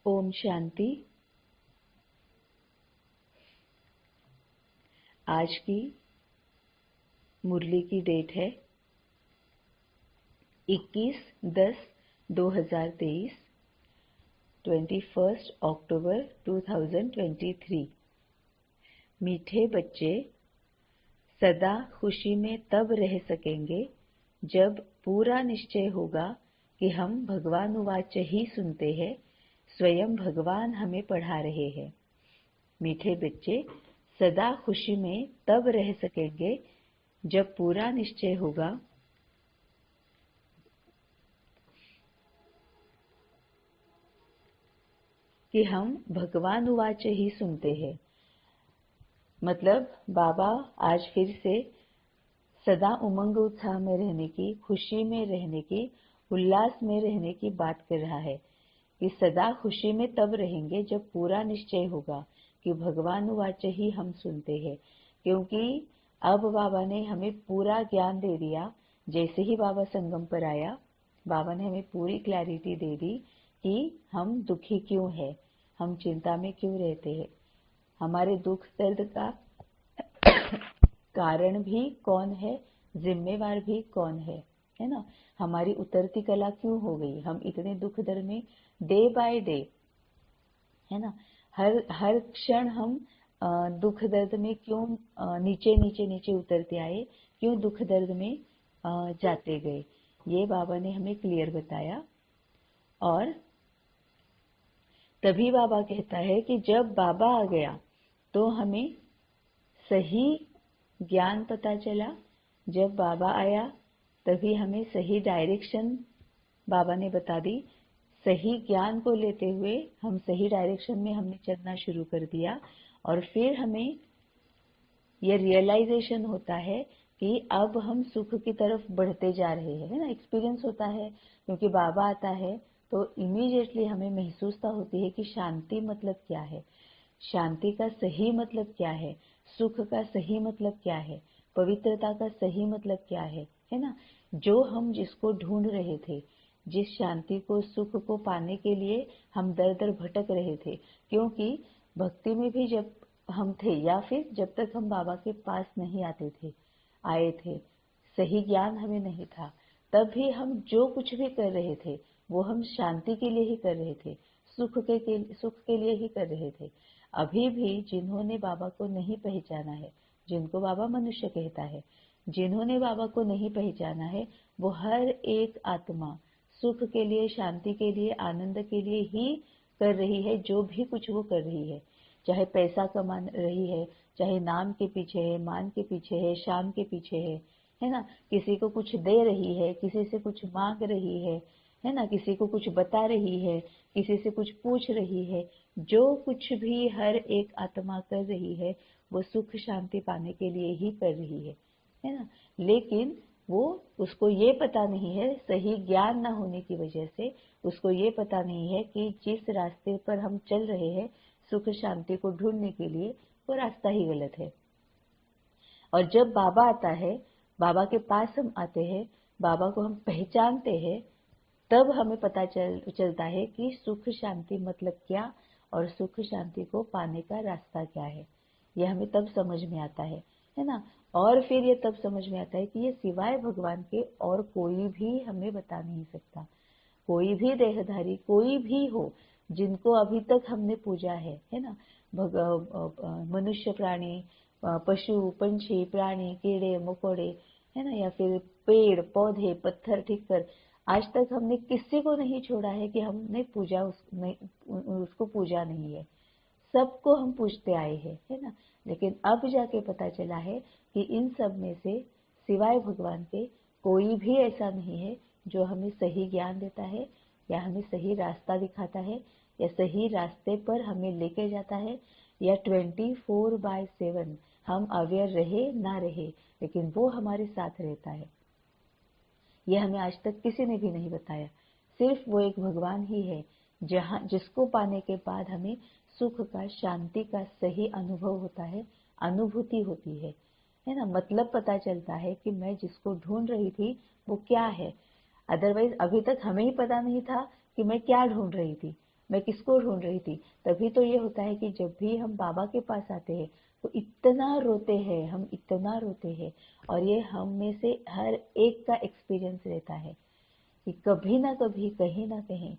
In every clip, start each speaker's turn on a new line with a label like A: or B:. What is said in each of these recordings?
A: ओम शांति। आज की मुरली की डेट है 21/10/2023, 21 अक्टूबर 2023। मीठे बच्चे सदा खुशी में तब रह सकेंगे जब पूरा निश्चय होगा कि हम भगवान वाच ही सुनते हैं, स्वयं भगवान हमें पढ़ा रहे हैं। मीठे बच्चे सदा खुशी में तब रह सकेंगे जब पूरा निश्चय होगा कि हम भगवान वाच ही सुनते हैं। मतलब बाबा आज फिर से सदा उमंग उत्साह में रहने की, खुशी में रहने की, उल्लास में रहने की बात कर रहा है कि सदा खुशी में तब रहेंगे जब पूरा निश्चय होगा कि भगवान वाच ही हम सुनते हैं। क्योंकि अब बाबा ने हमें पूरा ज्ञान दे दिया। जैसे ही बाबा संगम पर आया, बाबा ने हमें पूरी क्लैरिटी दे दी कि हम दुखी क्यों है, हम चिंता में क्यों रहते हैं, हमारे दुख दर्द का कारण भी कौन है, जिम्मेवार भी कौन है ना। हमारी उतरती कला क्यों हो गई, हम इतने दुख दर्द में डे बाय डे, है ना, हर क्षण हम दुख दर्द में क्यों नीचे नीचे नीचे उतरते आए, क्यों दुख दर्द में जाते गए। ये बाबा ने हमें क्लियर बताया। और तभी बाबा कहता है कि जब बाबा आ गया तो हमें सही ज्ञान पता चला। जब बाबा आया तभी हमें सही डायरेक्शन बाबा ने बता दी। सही ज्ञान को लेते हुए हम सही डायरेक्शन में हमने चलना शुरू कर दिया। और फिर हमें यह रियलाइजेशन होता है कि अब हम सुख की तरफ बढ़ते जा रहे हैं, है ना। एक्सपीरियंस होता है क्योंकि बाबा आता है तो इमीडिएटली हमें महसूसता होती है कि शांति मतलब क्या है, शांति का सही मतलब क्या है, सुख का सही मतलब क्या है, पवित्रता का सही मतलब क्या है ना। जो हम जिसको ढूंढ रहे थे, जिस शांति को, सुख को पाने के लिए हम दर दर भटक रहे थे। क्योंकि भक्ति में भी जब हम थे, या फिर जब तक हम बाबा के पास नहीं आए थे, सही ज्ञान हमें नहीं था, तब भी हम जो कुछ भी कर रहे थे वो हम शांति के लिए ही कर रहे थे, सुख के लिए ही कर रहे थे। अभी भी जिन्होंने बाबा को नहीं पहचाना है, जिनको बाबा मनुष्य कहता है, जिन्होंने बाबा को नहीं पहचाना है, वो हर एक आत्मा सुख के लिए, शांति के लिए, आनंद के लिए ही कर रही है जो भी कुछ वो कर रही है। चाहे पैसा कमा रही है, चाहे नाम के पीछे है, मान के पीछे है, शान के पीछे है ना। किसी को कुछ दे रही है, किसी से कुछ मांग रही है ना, किसी को कुछ बता रही है, किसी से कुछ पूछ रही है। जो कुछ भी हर एक आत्मा कर रही है वो सुख शांति पाने के लिए ही कर रही है ना। लेकिन वो, उसको ये पता नहीं है, सही ज्ञान न होने की वजह से उसको ये पता नहीं है कि जिस रास्ते पर हम चल रहे हैं सुख शांति को ढूंढने के लिए, वो रास्ता ही गलत है। और जब बाबा आता है, बाबा के पास हम आते हैं, बाबा को हम पहचानते हैं, तब हमें पता चलता है कि सुख शांति मतलब क्या और सुख शांति को पाने का रास्ता क्या है। यह हमें तब समझ में आता है ना। और फिर ये तब समझ में आता है कि ये सिवाय भगवान के और कोई भी हमें बता नहीं सकता। कोई भी देहधारी, कोई भी हो, जिनको अभी तक हमने पूजा है ना, मनुष्य, प्राणी, पशु, पंछी, प्राणी, कीड़े मकोड़े, है ना, या फिर पेड़ पौधे, पत्थर, ठिक्कर, आज तक हमने किसी को नहीं छोड़ा है कि हमने पूजा उसको पूजा नहीं है। सबको हम पूछते आए हैं, है ना। लेकिन अब जाके पता चला है कि इन सब में से सिवाय भगवान के कोई भी ऐसा नहीं है जो हमें सही ज्ञान देता है, या हमें सही रास्ता दिखाता है, या सही रास्ते पर हमें लेके जाता है, या 24/7 हम अवेयर रहे ना रहे लेकिन वो हमारे साथ रहता है। यह हमें आज तक किसी ने भी नहीं बताया। सिर्फ वो एक भगवान ही है जिसको पाने के बाद हमें सुख का, शांति का सही अनुभव होता है, अनुभूति होती है ना। मतलब पता चलता है कि मैं जिसको ढूंढ रही थी वो क्या है। अदरवाइज अभी तक हमें ही पता नहीं था कि मैं क्या ढूंढ रही थी। मैं किसको ढूंढ रही थी। तभी तो ये होता है कि जब भी हम बाबा के पास आते हैं तो इतना रोते हैं, हम इतना रोते हैं। और ये हम में से हर एक का एक्सपीरियंस रहता है कि कभी ना कभी, कहीं ना कहीं,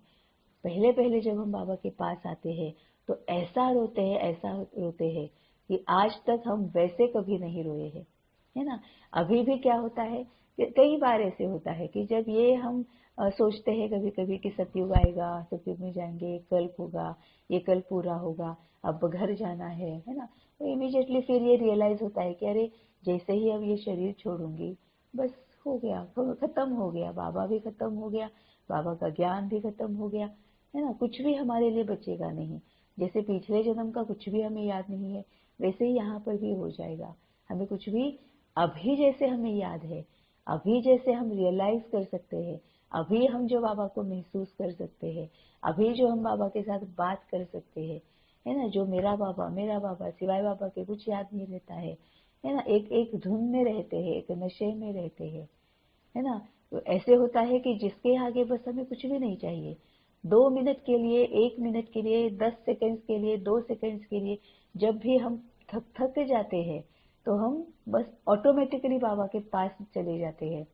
A: पहले पहले जब हम बाबा के पास आते हैं तो ऐसा रोते हैं, ऐसा रोते हैं कि आज तक हम वैसे कभी नहीं रोए हैं, है ना। अभी भी क्या होता है कि कई बार ऐसे होता है कि जब ये हम सोचते हैं कभी कभी कि सतयुग आएगा, सतयुग में जाएंगे, कल्प होगा, ये कल्प पूरा होगा, अब घर जाना है ना। तो इमीडिएटली फिर ये रियलाइज होता है कि अरे जैसे ही अब ये शरीर छोड़ूंगी, बस हो गया, खत्म हो गया, बाबा भी खत्म हो गया, बाबा का ज्ञान भी खत्म हो गया, है ना। कुछ भी हमारे लिए बचेगा नहीं। जैसे पिछले जन्म का कुछ भी हमें याद नहीं है, वैसे ही यहाँ पर भी हो जाएगा। हमें कुछ भी अभी जैसे हमें याद है, अभी जैसे हम रियलाइज कर सकते हैं, अभी हम जो बाबा को महसूस कर सकते हैं, अभी जो हम बाबा के साथ बात कर सकते हैं, है ना। जो मेरा बाबा सिवाय बाबा के कुछ याद नहीं रहता है ना। एक एक धुन में रहते हैं, एक नशे में रहते हैं, है ना। तो ऐसे होता है कि जिसके आगे बस हमें कुछ भी नहीं चाहिए। 2 मिनट के लिए, 1 मिनट के लिए, 10 सेकंड्स के लिए, 2 सेकंड्स के लिए, जब भी हम थक जाते हैं तो हम बस ऑटोमेटिकली बाबा के पास चले जाते हैं।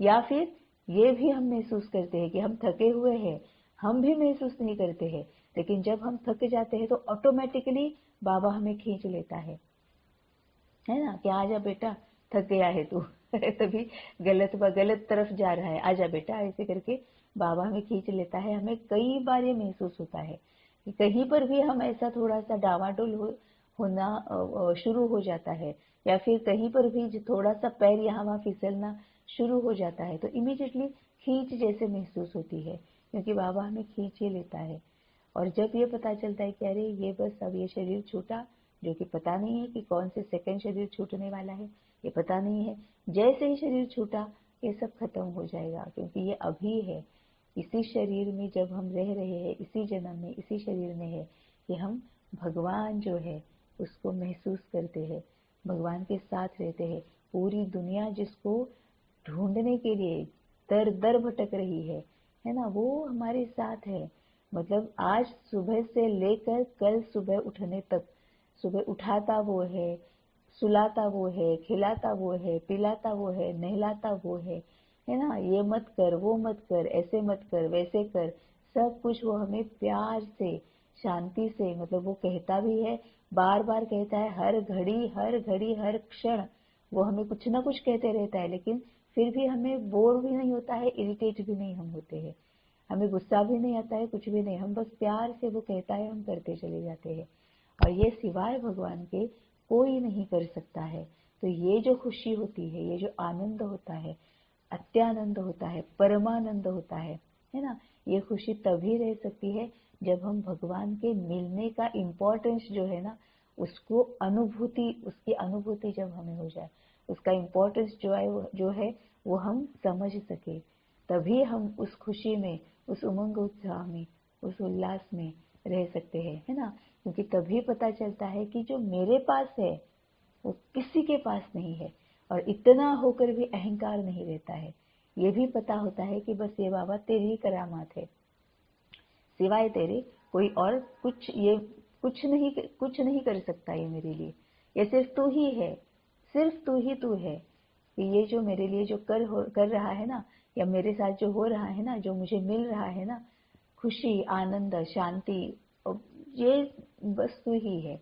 A: या फिर ये भी हम महसूस करते हैं कि हम थके हुए हैं, हम भी महसूस नहीं करते हैं, लेकिन जब हम थक जाते हैं तो ऑटोमेटिकली बाबा हमें खींच लेता है ना। कि आजा बेटा, थक गया है तू तभी गलत तरफ जा रहा है, आजा बेटा, ऐसे करके बाबा हमें खींच लेता है। हमें कई बार ये महसूस होता है कि कहीं पर भी हम ऐसा थोड़ा सा डावाडोल होना शुरू हो जाता है, या फिर कहीं पर भी थोड़ा सा पैर यहाँ वहाँ फिसलना शुरू हो जाता है, तो इमीडिएटली खींच जैसे महसूस होती है, क्योंकि बाबा हमें खींच ही लेता है। और जब ये पता चलता है कि अरे ये बस अब ये शरीर छूटा, जो कि पता नहीं है कि कौन से सेकंड शरीर छूटने वाला है, ये पता नहीं है। जैसे ही शरीर छूटा ये सब खत्म हो जाएगा, क्योंकि ये अभी है, इसी शरीर में जब हम रह रहे हैं, इसी जन्म में इसी शरीर में है कि हम भगवान जो है उसको महसूस करते हैं, भगवान के साथ रहते हैं। पूरी दुनिया जिसको ढूंढने के लिए दर दर भटक रही है ना, वो हमारे साथ है। मतलब आज सुबह से लेकर कल सुबह उठने तक, सुबह उठाता वो है, सुलाता वो है, खिलाता वो है, पिलाता वो है, नहलाता वो है ना। ये मत कर, वो मत कर, ऐसे मत कर, वैसे कर, सब कुछ वो हमें प्यार से, शांति से, मतलब वो कहता भी है, बार बार कहता है, हर घड़ी हर घड़ी हर क्षण वो हमें कुछ ना कुछ कहते रहता है। लेकिन फिर भी हमें बोर भी नहीं होता है, इरिटेट भी नहीं हम होते हैं, हमें गुस्सा भी नहीं आता है, कुछ भी नहीं, हम बस प्यार से वो कहता है, हम करते चले जाते हैं। और ये सिवाय भगवान के कोई नहीं कर सकता है। तो ये जो खुशी होती है, ये जो आनंद होता है, अत्यानंद होता है, परमानंद होता है ना। ये खुशी तभी रह सकती है जब हम भगवान के मिलने का इम्पोर्टेंस जो है ना, उसको उसकी अनुभूति जब हमें हो जाए, उसका इम्पोर्टेंस जो है वो हम समझ सके, तभी हम उस खुशी में, उस उमंग उत्साह में, उस उल्लास में रह सकते हैं, है ना। क्योंकि तभी पता चलता है कि जो मेरे पास है वो किसी के पास नहीं है, और इतना होकर भी अहंकार नहीं रहता है। ये भी पता होता है कि बस ये बाबा तेरी ही करामात है, सिवाय तेरे कोई और कुछ नहीं कर सकता ये मेरे लिए। ये सिर्फ तू ही है, सिर्फ तू है कि ये जो मेरे लिए जो कर रहा है ना, या मेरे साथ जो हो रहा है ना, जो मुझे मिल रहा है ना, खुशी, आनंद, शांति, ये बस तू ही है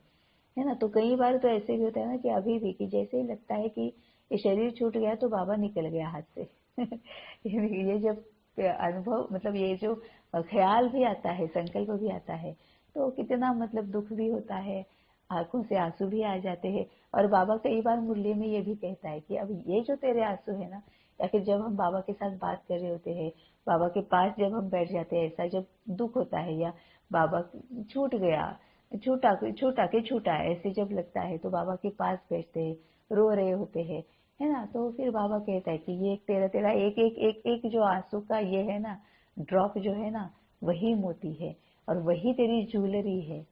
A: ना। तो कई बार तो ऐसे भी होता है ना कि अभी भी, कि जैसे ही लगता है कि ये शरीर छूट गया तो बाबा निकल गया हाथ से ये जब अनुभव, मतलब ये जो ख्याल भी आता है, संकल्प भी आता है, तो कितना मतलब दुख भी होता है, आंखों से आंसू भी आ जाते हैं। और बाबा कई बार मुरली में ये भी कहता है कि अब ये जो तेरे आंसू है ना, या फिर जब हम बाबा के साथ बात कर रहे होते हैं, बाबा के पास जब हम बैठ जाते हैं, ऐसा जब दुख होता है, या बाबा छूट गया, छूटा ऐसे जब लगता है, तो बाबा के पास बैठते हैं, रो रहे होते हैं, है ना। तो फिर बाबा कहता है कि ये तेरा एक जो आंसू का ये है ना, ड्रॉप जो है ना, वही मोती है, और वही तेरी ज्वेलरी है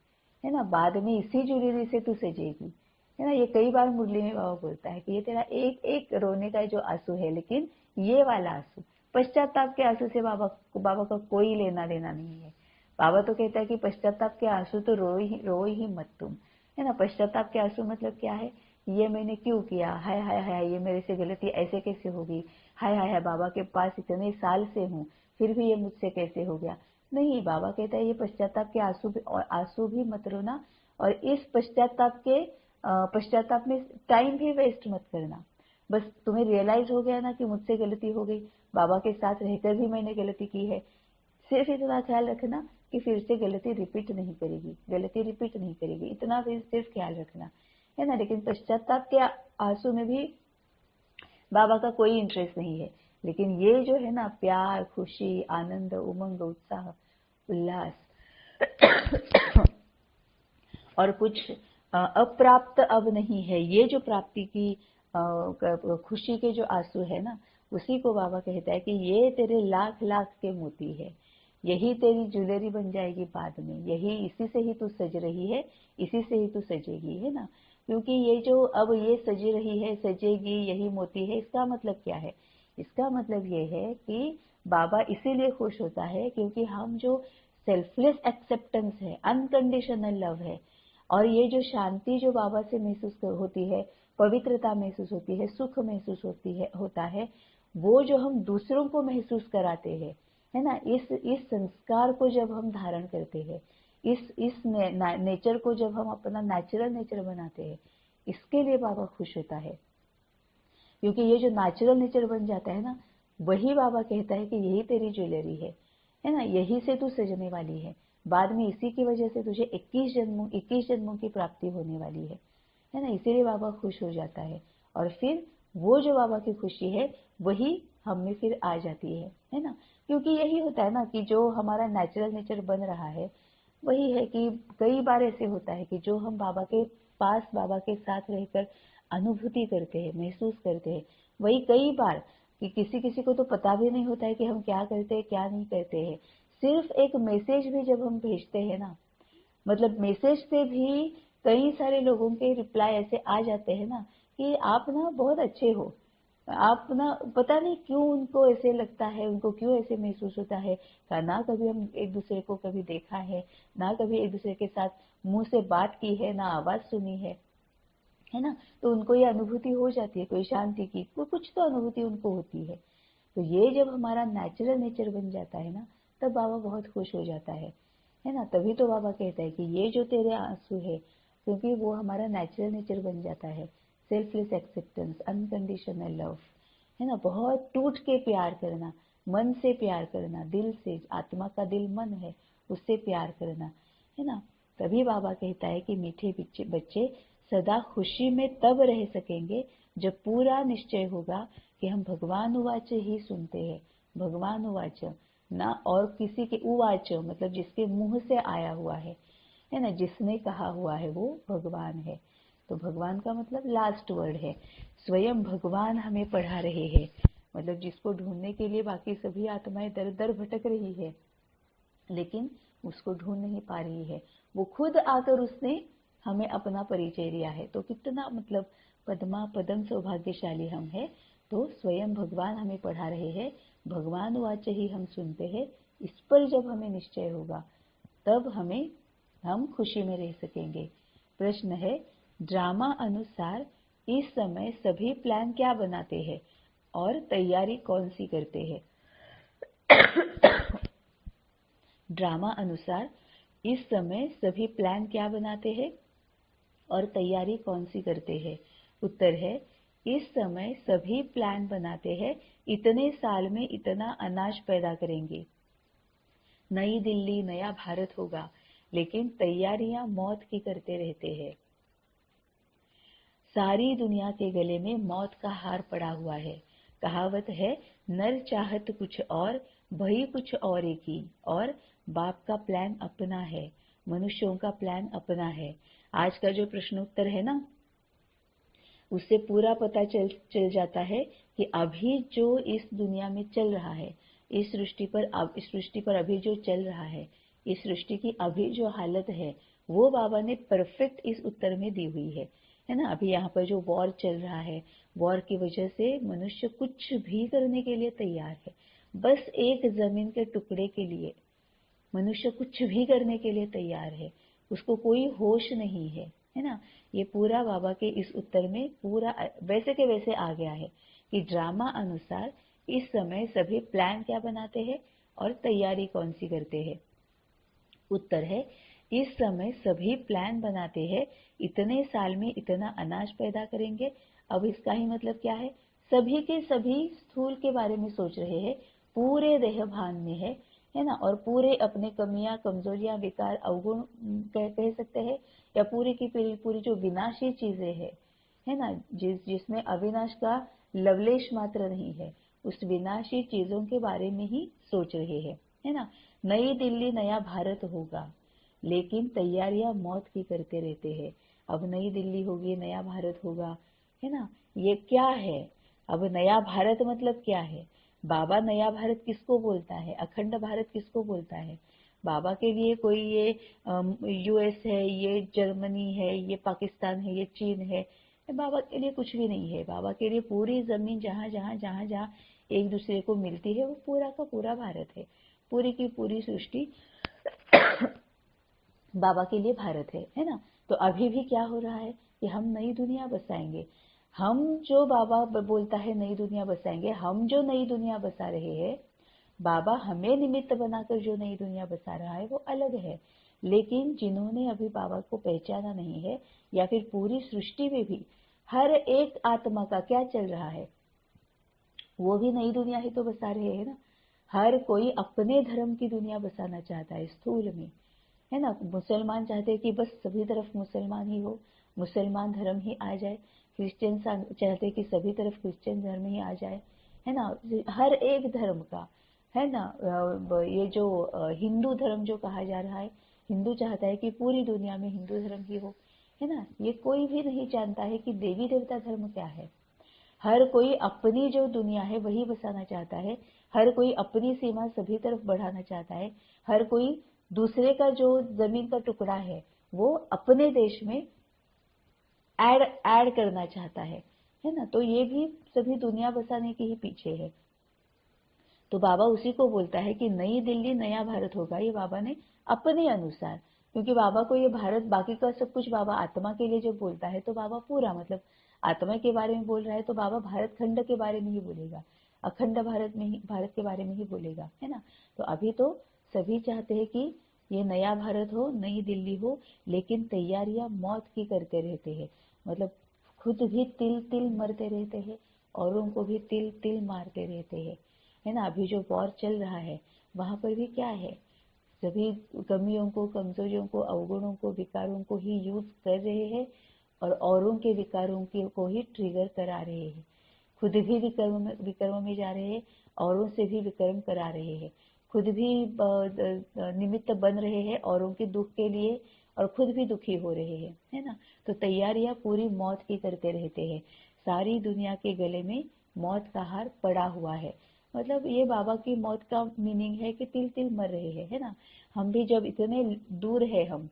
A: ना। बाद में इसी ज्वेलरी से तू सजेगी, है ना। ये कई बार मुरली में बाबा बोलता है कि ये तेरा एक एक रोने का जो आंसू है, लेकिन ये वाला आंसू, पश्चाताप के आंसू से बाबा का कोई लेना देना नहीं है। बाबा तो कहता है कि पश्चाताप के आंसू तो रो ही मत तुम, है ना। पश्चाताप के आंसू मतलब क्या है, ये मैंने क्यों किया, हाय हाय हाय ये मेरे से गलती ऐसे कैसे होगी, हाय हाय हाय बाबा के पास इतने साल से हूँ फिर भी ये मुझसे कैसे हो गया। नहीं, बाबा कहता है ये पश्चाताप के आंसू भी मत रोना, और इस पश्चाताप में टाइम भी वेस्ट मत करना। बस तुम्हें रियलाइज हो गया ना कि मुझसे गलती हो गई, बाबा के साथ रहकर भी मैंने गलती की है, सिर्फ इतना ख्याल रखना कि फिर से गलती रिपीट नहीं करेगी, इतना भी सिर्फ ख्याल रखना, है ना। लेकिन पश्चाताप के आंसू में भी बाबा का कोई इंटरेस्ट नहीं है। लेकिन ये जो है ना प्यार, खुशी, आनंद, उमंग, उत्साह, उल्लास और कुछ अप्राप्त अब नहीं है, ये जो प्राप्ति की खुशी के जो आंसू है ना, उसी को बाबा कहता है कि ये तेरे लाख लाख के मोती है, यही तेरी ज्वेलरी बन जाएगी बाद में, यही इसी से ही तू सज रही है, इसी से ही तू सजेगी, है ना। क्योंकि ये जो अब ये सज रही है, सजेगी, यही मोती है, इसका मतलब क्या है, इसका मतलब ये है कि बाबा इसीलिए खुश होता है क्योंकि हम जो सेल्फलेस एक्सेप्टेंस है, अनकंडीशनल लव है, और ये जो शांति जो बाबा से महसूस होती है, पवित्रता महसूस होती है, सुख महसूस होता है, वो जो हम दूसरों को महसूस कराते हैं, है ना। इस संस्कार को जब हम धारण करते हैं, इस नेचर को जब हम अपना नेचुरल नेचर बनाते हैं, इसके लिए बाबा खुश होता है। क्योंकि ये जो नेचुरल नेचर बन जाता है ना, वही बाबा कहता है कि यही तेरी ज्वेलरी है ना, यही से तू सजने वाली है, बाद में इसी की वजह से तुझे 21 जन्मों की प्राप्ति होने वाली है ना। इसीलिए बाबा खुश हो जाता है, और फिर वो जो बाबा की खुशी है वही हम में फिर आ जाती है ना। क्योंकि यही होता है ना कि जो हमारा नेचुरल नेचर बन रहा है वही है कि कई बार ऐसे होता है कि जो हम बाबा के पास, बाबा के साथ रहकर अनुभूति करते हैं, महसूस करते हैं, वही कई बार कि किसी किसी को तो पता भी नहीं होता है कि हम क्या करते हैं क्या नहीं करते हैं। सिर्फ एक मैसेज भी जब हम भेजते हैं ना, मतलब मैसेज से भी कई सारे लोगों के रिप्लाई ऐसे आ जाते हैं ना कि आप ना बहुत अच्छे हो, आप ना, पता नहीं क्यों उनको ऐसे लगता है, उनको क्यों ऐसे महसूस होता है, ना कभी हम एक दूसरे को कभी देखा है, ना कभी एक दूसरे के साथ मुंह से बात की है, ना आवाज सुनी है ना। तो उनको ये अनुभूति हो जाती है, कोई शांति की, कोई कुछ तो अनुभूति उनको होती है। तो ये जब हमारा नेचुरल नेचर बन जाता है ना, तब बाबा बहुत खुश हो जाता है ना। तभी तो बाबा कहता है कि ये जो तेरे आंसू है, क्योंकि वो हमारा नेचुरल नेचर बन जाता है, सेल्फलेस एक्सेप्टेंस, अनकंडीशनल लव, है ना। बहुत टूट के प्यार करना, मन से प्यार करना, दिल से, आत्मा का दिल मन है, उससे प्यार करना, है ना। तभी बाबा कहता है कि मीठे बच्चे सदा खुशी में तब रह सकेंगे जब पूरा निश्चय होगा कि हम भगवान उवाच ही सुनते हैं, भगवान उवाच ना, और किसी के उवाच मतलब जिसके मुंह से आया हुआ है ना, जिसने कहा हुआ है वो भगवान है। तो भगवान का मतलब लास्ट वर्ड है, स्वयं भगवान हमें पढ़ा रहे हैं, मतलब जिसको ढूंढने के लिए बाकी सभी आत्माएं दर दर भटक रही है, लेकिन उसको ढूंढ नहीं पा रही है, वो खुद आकर उसने हमें अपना परिचय दिया है। तो कितना मतलब पदम सौभाग्यशाली हम है। तो स्वयं भगवान हमें पढ़ा रहे हैं, भगवान वाच ही हम सुनते हैं। इस पर जब हमें निश्चय होगा तब हम खुशी में रह सकेंगे। प्रश्न है, ड्रामा अनुसार इस समय सभी प्लान क्या बनाते हैं और तैयारी कौन सी करते हैं? ड्रामा अनुसार इस समय सभी प्लान क्या बनाते हैं और तैयारी कौन सी करते हैं? उत्तर है, इस समय सभी प्लान बनाते हैं, इतने साल में इतना अनाज पैदा करेंगे, नई दिल्ली, नया भारत होगा, लेकिन तैयारियां मौत की करते रहते हैं। सारी दुनिया के गले में मौत का हार पड़ा हुआ है। कहावत है, नर चाहत कुछ और, भई कुछ और की, और बाप का प्लान अपना है, मनुष्यों का प्लान अपना है। आज का जो प्रश्नोत्तर है ना, उससे पूरा पता चल जाता है कि अभी जो इस दुनिया में चल रहा है, इस सृष्टि पर अभी जो चल रहा है, इस सृष्टि की अभी जो हालत है, वो बाबा ने परफेक्ट इस उत्तर में दी हुई है ना। अभी यहाँ पर जो वॉर चल रहा है, वॉर की वजह से मनुष्य कुछ भी करने के लिए तैयार है, बस एक जमीन के टुकड़े के लिए मनुष्य कुछ भी करने के लिए तैयार है, उसको कोई होश नहीं है ना। ये पूरा बाबा के इस उत्तर में पूरा वैसे के वैसे आ गया है कि ड्रामा अनुसार इस समय सभी प्लान क्या बनाते हैं और तैयारी कौन सी करते हैं। उत्तर है, इस समय सभी प्लान बनाते हैं, इतने साल में इतना अनाज पैदा करेंगे। अब इसका ही मतलब क्या है, सभी के सभी स्थूल के बारे में सोच रहे हैं, पूरे देह भान में है ना, और पूरे अपने कमियां, कमजोरियां, विकार, अवगुण कह सकते हैं, या पूरी की पूरी जो विनाशी चीजें है ना, जिसमें अविनाश का लवलेश मात्र नहीं है, उस विनाशी चीजों के बारे में ही सोच रहे हैं, है ना। नई दिल्ली नया भारत होगा, लेकिन तैयारियां मौत की करते रहते हैं। अब नई दिल्ली होगी, नया भारत होगा, है ना। ये क्या है, अब नया भारत मतलब क्या है। बाबा नया भारत किसको बोलता है, अखंड भारत किसको बोलता है। बाबा के लिए कोई ये यूएस है, ये जर्मनी है, ये पाकिस्तान है, ये चीन है, बाबा के लिए कुछ भी नहीं है। बाबा के लिए पूरी जमीन जहां जहां जहां जहां एक दूसरे को मिलती है, वो पूरा का पूरा भारत है। पूरी की पूरी सृष्टि बाबा के लिए भारत है ना। तो अभी भी क्या हो रहा है कि हम नई दुनिया बसाएंगे। हम जो बाबा बोलता है नई दुनिया बसाएंगे, हम जो नई दुनिया बसा रहे हैं, बाबा हमें निमित्त बनाकर जो नई दुनिया बसा रहा है वो अलग है। लेकिन जिन्होंने अभी बाबा को पहचाना नहीं है, या फिर पूरी सृष्टि में भी हर एक आत्मा का क्या चल रहा है, वो भी नई दुनिया ही तो बसा रहे हैं ना। हर कोई अपने धर्म की दुनिया बसाना चाहता है स्थूल में, है ना। मुसलमान चाहते हैं कि बस सभी तरफ मुसलमान ही हो, मुसलमान धर्म ही आ जाए। क्रिश्चियन चाहते हैं कि सभी तरफ क्रिश्चियन धर्म ही आ जाए, है ना। हर एक धर्म का, है ना। ये जो हिंदू धर्म जो कहा जा रहा है, हिंदू चाहता है कि पूरी दुनिया में हिंदू धर्म ही हो, है ना। ये कोई भी नहीं जानता है कि देवी देवता धर्म क्या है। हर कोई अपनी जो दुनिया है वही बसाना चाहता है, हर कोई अपनी सीमा सभी तरफ बढ़ाना चाहता है, हर कोई दूसरे का जो जमीन का टुकड़ा है वो अपने देश में ऐड करना चाहता है ना। तो ये भी सभी दुनिया बसाने के ही पीछे है। तो बाबा उसी को बोलता है कि नई दिल्ली नया भारत होगा, ये बाबा ने अपने अनुसार, क्योंकि बाबा को ये भारत, बाकी का सब कुछ बाबा आत्मा के लिए जब बोलता है तो बाबा पूरा मतलब आत्मा के बारे में बोल रहा है, तो बाबा भारत खंड के बारे में ही बोलेगा, अखंड भारत में ही, भारत के बारे में ही बोलेगा, है ना। तो अभी तो सभी चाहते हैं कि ये नया भारत हो, नई दिल्ली हो, लेकिन तैयारियां मौत की करते रहते हैं। मतलब खुद भी तिल तिल मरते रहते हैं, औरों को भी तिल तिल मारते रहते हैं, है ना। अभी जो वॉर चल रहा है वहां पर भी क्या है, सभी कमियों को, कमजोरियों को, अवगुणों को, विकारों को ही यूज कर रहे हैं, और औरों के विकारों को ही ट्रिगर करा रहे हैं। खुद भी विकर्म में जा रहे हैं, औरों से भी विकर्म करा रहे हैं। खुद भी निमित्त बन रहे हैं औरों के दुख के लिए, और खुद भी दुखी हो रहे हैं, है ना। तो तैयारियां पूरी मौत की करते रहते हैं। सारी दुनिया के गले में मौत का हार पड़ा हुआ है। मतलब ये बाबा की मौत का मीनिंग है कि तिल तिल मर रहे हैं, है ना। हम भी जब इतने दूर है, हम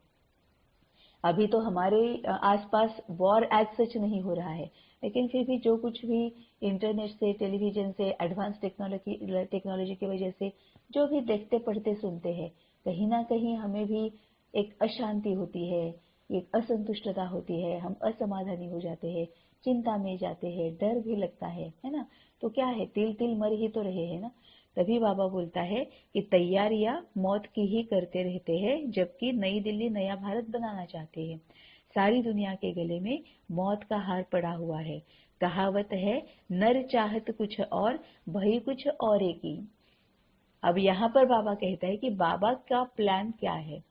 A: अभी तो हमारे आसपास वॉर एज सच नहीं हो रहा है, लेकिन फिर भी जो कुछ भी इंटरनेट से, टेलीविजन से, एडवांस टेक्नोलॉजी की वजह से जो भी देखते, पढ़ते, सुनते हैं, कहीं ना कहीं हमें भी एक अशांति होती है, एक असंतुष्टता होती है, हम असमाधानी हो जाते हैं, चिंता में जाते हैं, डर भी लगता है ना। तो क्या है, तिल तिल मर ही तो रहे हैं ना। तभी बाबा बोलता है कि तैयारियां मौत की ही करते रहते हैं, जबकि नई दिल्ली नया भारत बनाना चाहते हैं। सारी दुनिया के गले में मौत का हार पड़ा हुआ है। कहावत है, नर चाहत कुछ और, भई कुछ और की। अब यहाँ पर बाबा कहता है कि बाबा का प्लान क्या है।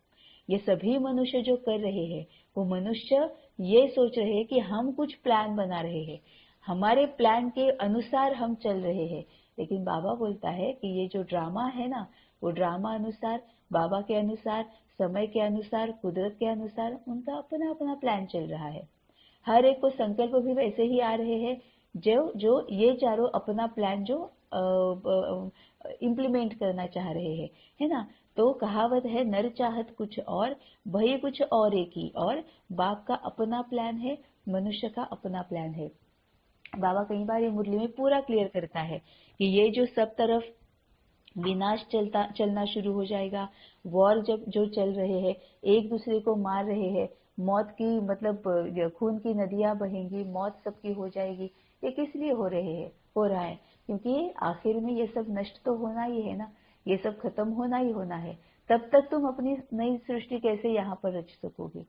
A: ये सभी मनुष्य जो कर रहे हैं, वो मनुष्य ये सोच रहे हैं कि हम कुछ प्लान बना रहे हैं, हमारे प्लान के अनुसार हम चल रहे हैं। लेकिन बाबा बोलता है कि ये जो ड्रामा है ना, वो ड्रामा अनुसार, बाबा के अनुसार, समय के अनुसार, कुदरत के अनुसार उनका अपना अपना प्लान चल रहा है। हर एक को संकल्प भी वैसे ही आ रहे हैं, जो जो ये चारों अपना प्लान जो इम्प्लीमेंट करना चाह रहे हैं, है ना। तो कहावत है, नर चाहत कुछ और, भई कुछ और की। और बाप का अपना प्लान है, मनुष्य का अपना प्लान है। बाबा कई बार ये मुरली में पूरा क्लियर करता है कि ये जो सब तरफ विनाश चलना शुरू हो जाएगा। वॉर जब जो चल रहे हैं, एक दूसरे को मार रहे हैं, मौत की मतलब खून की नदियां बहेंगी, मौत सबकी हो जाएगी। ये किस लिए हो रहा है? क्योंकि आखिर में ये सब नष्ट तो होना ही है ना, ये सब खत्म होना ही होना है। तब तक तुम अपनी नई सृष्टि कैसे यहाँ पर रच सकोगे,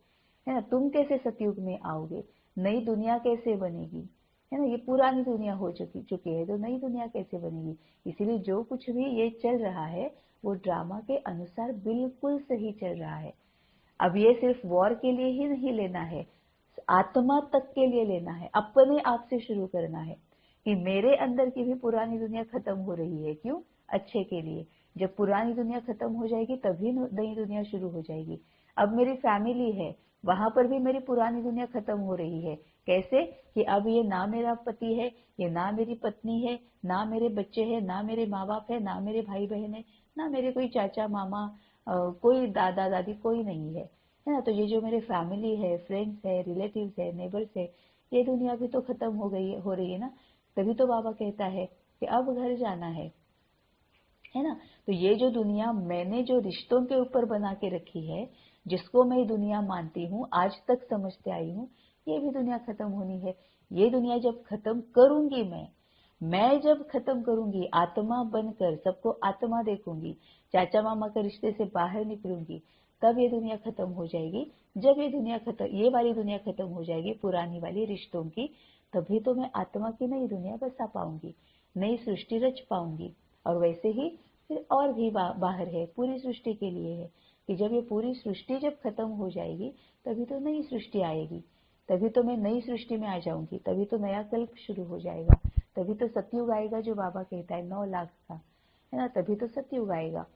A: है ना? तुम कैसे सतयुग में आओगे? नई दुनिया कैसे बनेगी, है ना? ये पुरानी दुनिया हो चुकी है, तो नई दुनिया कैसे बनेगी? इसीलिए जो कुछ भी ये चल रहा है वो ड्रामा के अनुसार बिल्कुल सही चल रहा है। अब ये सिर्फ वॉर के लिए ही नहीं लेना है, आत्मा तक के लिए लेना है। अपने आप से शुरू करना है कि मेरे अंदर की भी पुरानी दुनिया खत्म हो रही है। क्यों? अच्छे के लिए। जब पुरानी दुनिया खत्म हो जाएगी तभी नई दुनिया शुरू हो जाएगी। अब मेरी फैमिली है, वहां पर भी मेरी पुरानी दुनिया खत्म हो रही है। कैसे? कि अब ये ना मेरा पति है, ये ना मेरी पत्नी है, ना मेरे बच्चे हैं, ना मेरे माँ बाप है, ना मेरे भाई बहन है, ना मेरे कोई चाचा मामा, कोई दादा दादी, कोई नहीं है ना? तो ये जो मेरे फैमिली है, फ्रेंड्स है, रिलेटिव्स है, नेबर्स है, ये दुनिया भी तो खत्म हो रही है ना। तभी तो बाबा कहता है कि अब घर जाना है ना? तो ये जो दुनिया मैंने जो रिश्तों के ऊपर बना के रखी है, जिसको मैं दुनिया मानती हूँ, आज तक समझते आई हूँ, ये भी दुनिया खत्म होनी है। ये दुनिया जब खत्म करूंगी मैं जब खत्म करूंगी, आत्मा बनकर सबको आत्मा देखूंगी, चाचा मामा के रिश्ते से बाहर निकलूंगी, तब ये दुनिया खत्म हो जाएगी। जब ये वाली दुनिया खत्म हो जाएगी, पुरानी वाली रिश्तों की, तभी तो मैं आत्मा की नई दुनिया बसा पाऊंगी, नई सृष्टि रच पाऊंगी। और वैसे ही फिर और भी बाहर है, पूरी सृष्टि के लिए है कि जब ये पूरी सृष्टि जब खत्म हो जाएगी तभी तो नई सृष्टि आएगी, तभी तो मैं नई सृष्टि में आ जाऊंगी, तभी तो नया कल्प शुरू हो जाएगा, तभी तो सतयुग आएगा जो बाबा कहता है 9 लाख का, है ना? तभी तो सतयुग आएगा,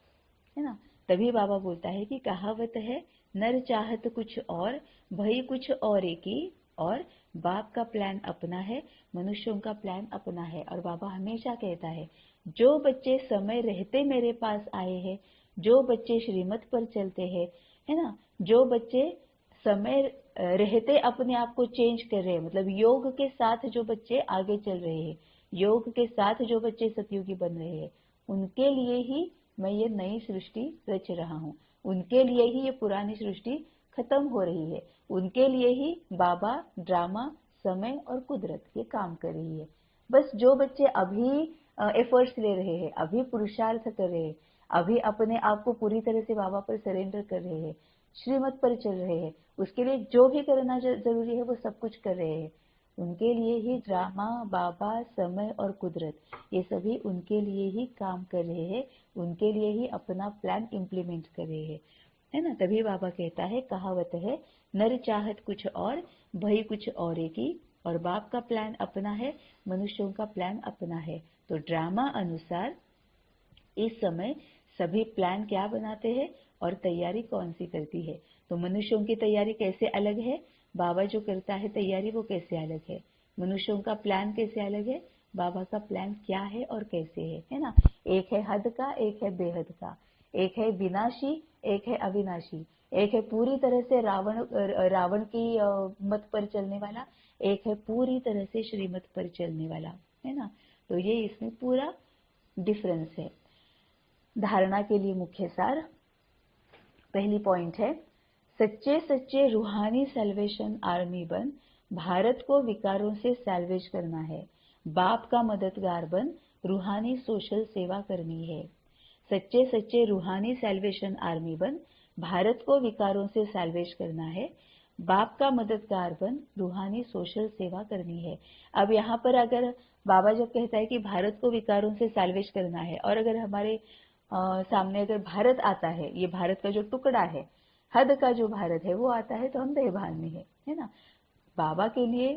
A: है ना? तभी बाबा बोलता है कि कहावत है, नर चाहत कुछ और, भई कुछ और की, और बाप का प्लान अपना है, मनुष्यों का प्लान अपना है। और बाबा हमेशा कहता है, जो बच्चे समय रहते मेरे पास आए हैं, जो बच्चे श्रीमत पर चलते हैं, है ना? जो बच्चे समय रहते अपने आप को चेंज कर रहे हैं, मतलब योग के साथ जो बच्चे आगे चल रहे हैं, योग के साथ जो बच्चे सतयुगी बन रहे हैं, उनके लिए ही मैं ये नई सृष्टि रच रहा हूँ, उनके लिए ही ये पुरानी सृष्टि खत्म हो रही है, उनके लिए ही बाबा, ड्रामा, समय और कुदरत ये काम कर रही है। बस जो बच्चे अभी एफर्ट्स ले रहे हैं, अभी पुरुषार्थ कर रहे हैं, अभी अपने आप को पूरी तरह से बाबा पर सरेंडर कर रहे हैं, श्रीमत पर चल रहे हैं, उसके लिए जो भी करना जरूरी है वो सब कुछ कर रहे हैं, उनके लिए ही ड्रामा, बाबा, समय और कुदरत ये सभी उनके लिए ही काम कर रहे हैं, उनके लिए ही अपना प्लान इम्प्लीमेंट कर रहे हैं, है ना? तभी बाबा कहता है, कहावत है, नर चाहत कुछ और, भई कुछ और की, और बाप का प्लान अपना है, मनुष्यों का प्लान अपना है। तो ड्रामा अनुसार इस समय सभी प्लान क्या बनाते हैं और तैयारी कौन सी करती है? तो मनुष्यों की तैयारी कैसे अलग है, बाबा जो करता है तैयारी वो कैसे अलग है, मनुष्यों का प्लान कैसे अलग है, बाबा का प्लान क्या है और कैसे है ना? एक है हद का, एक है बेहद का, एक है विनाशी, एक है अविनाशी, एक है पूरी तरह से रावण की मत पर चलने वाला, एक है पूरी तरह से श्रीमत पर चलने वाला, है ना? तो ये इसमें पूरा डिफरेंस है। धारणा के लिए मुख्य सार, पहली पॉइंट है, सच्चे सच्चे रूहानी सैल्वेशन आर्मी बन, भारत को विकारों से सैल्वेज करना है, बाप का मददगार बन, रूहानी सोशल सेवा करनी है। सच्चे सच्चे रूहानी सैल्वेशन आर्मी बन, भारत को विकारों से सैल्वेज करना है, बाप का मददगार बन, रूहानी सोशल सेवा करनी है। अब यहाँ पर अगर बाबा जब कहता है कि भारत को विकारों से सैल्वेज करना है, और अगर हमारे सामने अगर भारत आता है, ये भारत का जो टुकड़ा है, हद का जो भारत है वो आता है, तो हम देहभान में है ना? बाबा के लिए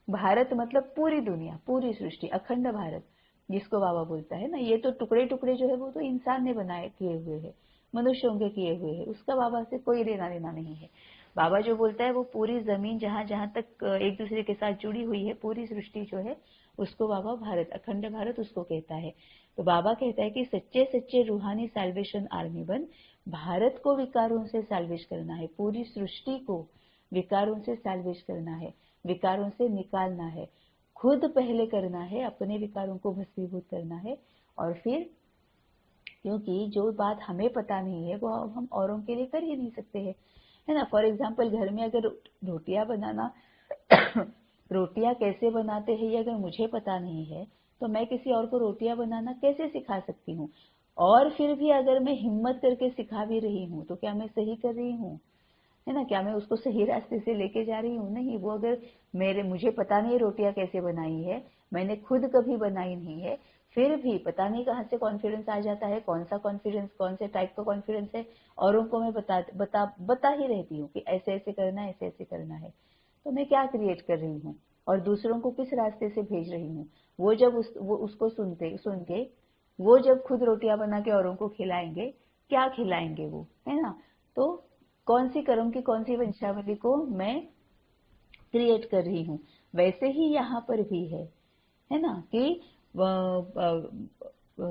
A: भारत मतलब पूरी दुनिया, पूरी सृष्टि, अखंड भारत जिसको बाबा बोलता है ना, ये तो टुकड़े टुकड़े जो है वो तो इंसान ने बनाए किए हुए हैं, मनुष्यों के किए हुए हैं, उसका बाबा से कोई लेना देना नहीं है। बाबा जो बोलता है वो पूरी जमीन जहां जहां तक एक दूसरे के साथ जुड़ी हुई है, पूरी सृष्टि जो है उसको बाबा भारत, अखंड भारत उसको कहता है। तो बाबा कहता है कि सच्चे सच्चे रूहानी सैल्वेशन आर्मी बन, भारत को विकारों से सैल्वेज करना है, पूरी सृष्टि को विकारों से सैल्वेज करना है, विकारों से निकालना है, खुद पहले करना है, अपने विकारों को भस्मीभूत करना है, और फिर क्योंकि जो बात हमें पता नहीं है वो हम औरों के लिए कर ही नहीं सकते हैं, है ना। फॉर एग्जाम्पल घर में अगर रोटियां बनाना रोटियां कैसे बनाते हैं ये अगर मुझे पता नहीं है तो मैं किसी और को रोटियां बनाना कैसे सिखा सकती हूँ। और फिर भी अगर मैं हिम्मत करके सिखा भी रही हूँ तो क्या मैं सही कर रही हूँ, है ना। क्या मैं उसको सही रास्ते से लेके जा रही हूँ? नहीं। वो अगर मुझे पता नहीं रोटियां कैसे बनाई है, मैंने खुद कभी बनाई नहीं है, फिर भी पता नहीं कहाँ से कॉन्फिडेंस आ जाता है, कौन सा कॉन्फिडेंस, कौन से टाइप का कॉन्फिडेंस है, औरों को मैं बता ही रहती हूँ कि ऐसे ऐसे करना है, ऐसे ऐसे करना है। तो मैं क्या क्रिएट कर रही हूँ और दूसरों को किस रास्ते से भेज रही हूँ। वो जब वो उसको सुन के वो जब खुद रोटियां बना के औरों को खिलाएंगे, क्या खिलाएंगे वो, है ना। तो कौन सी कर्म की कौन सी वंशावली को मैं क्रिएट कर रही हूँ। वैसे ही यहाँ पर भी है ना, कि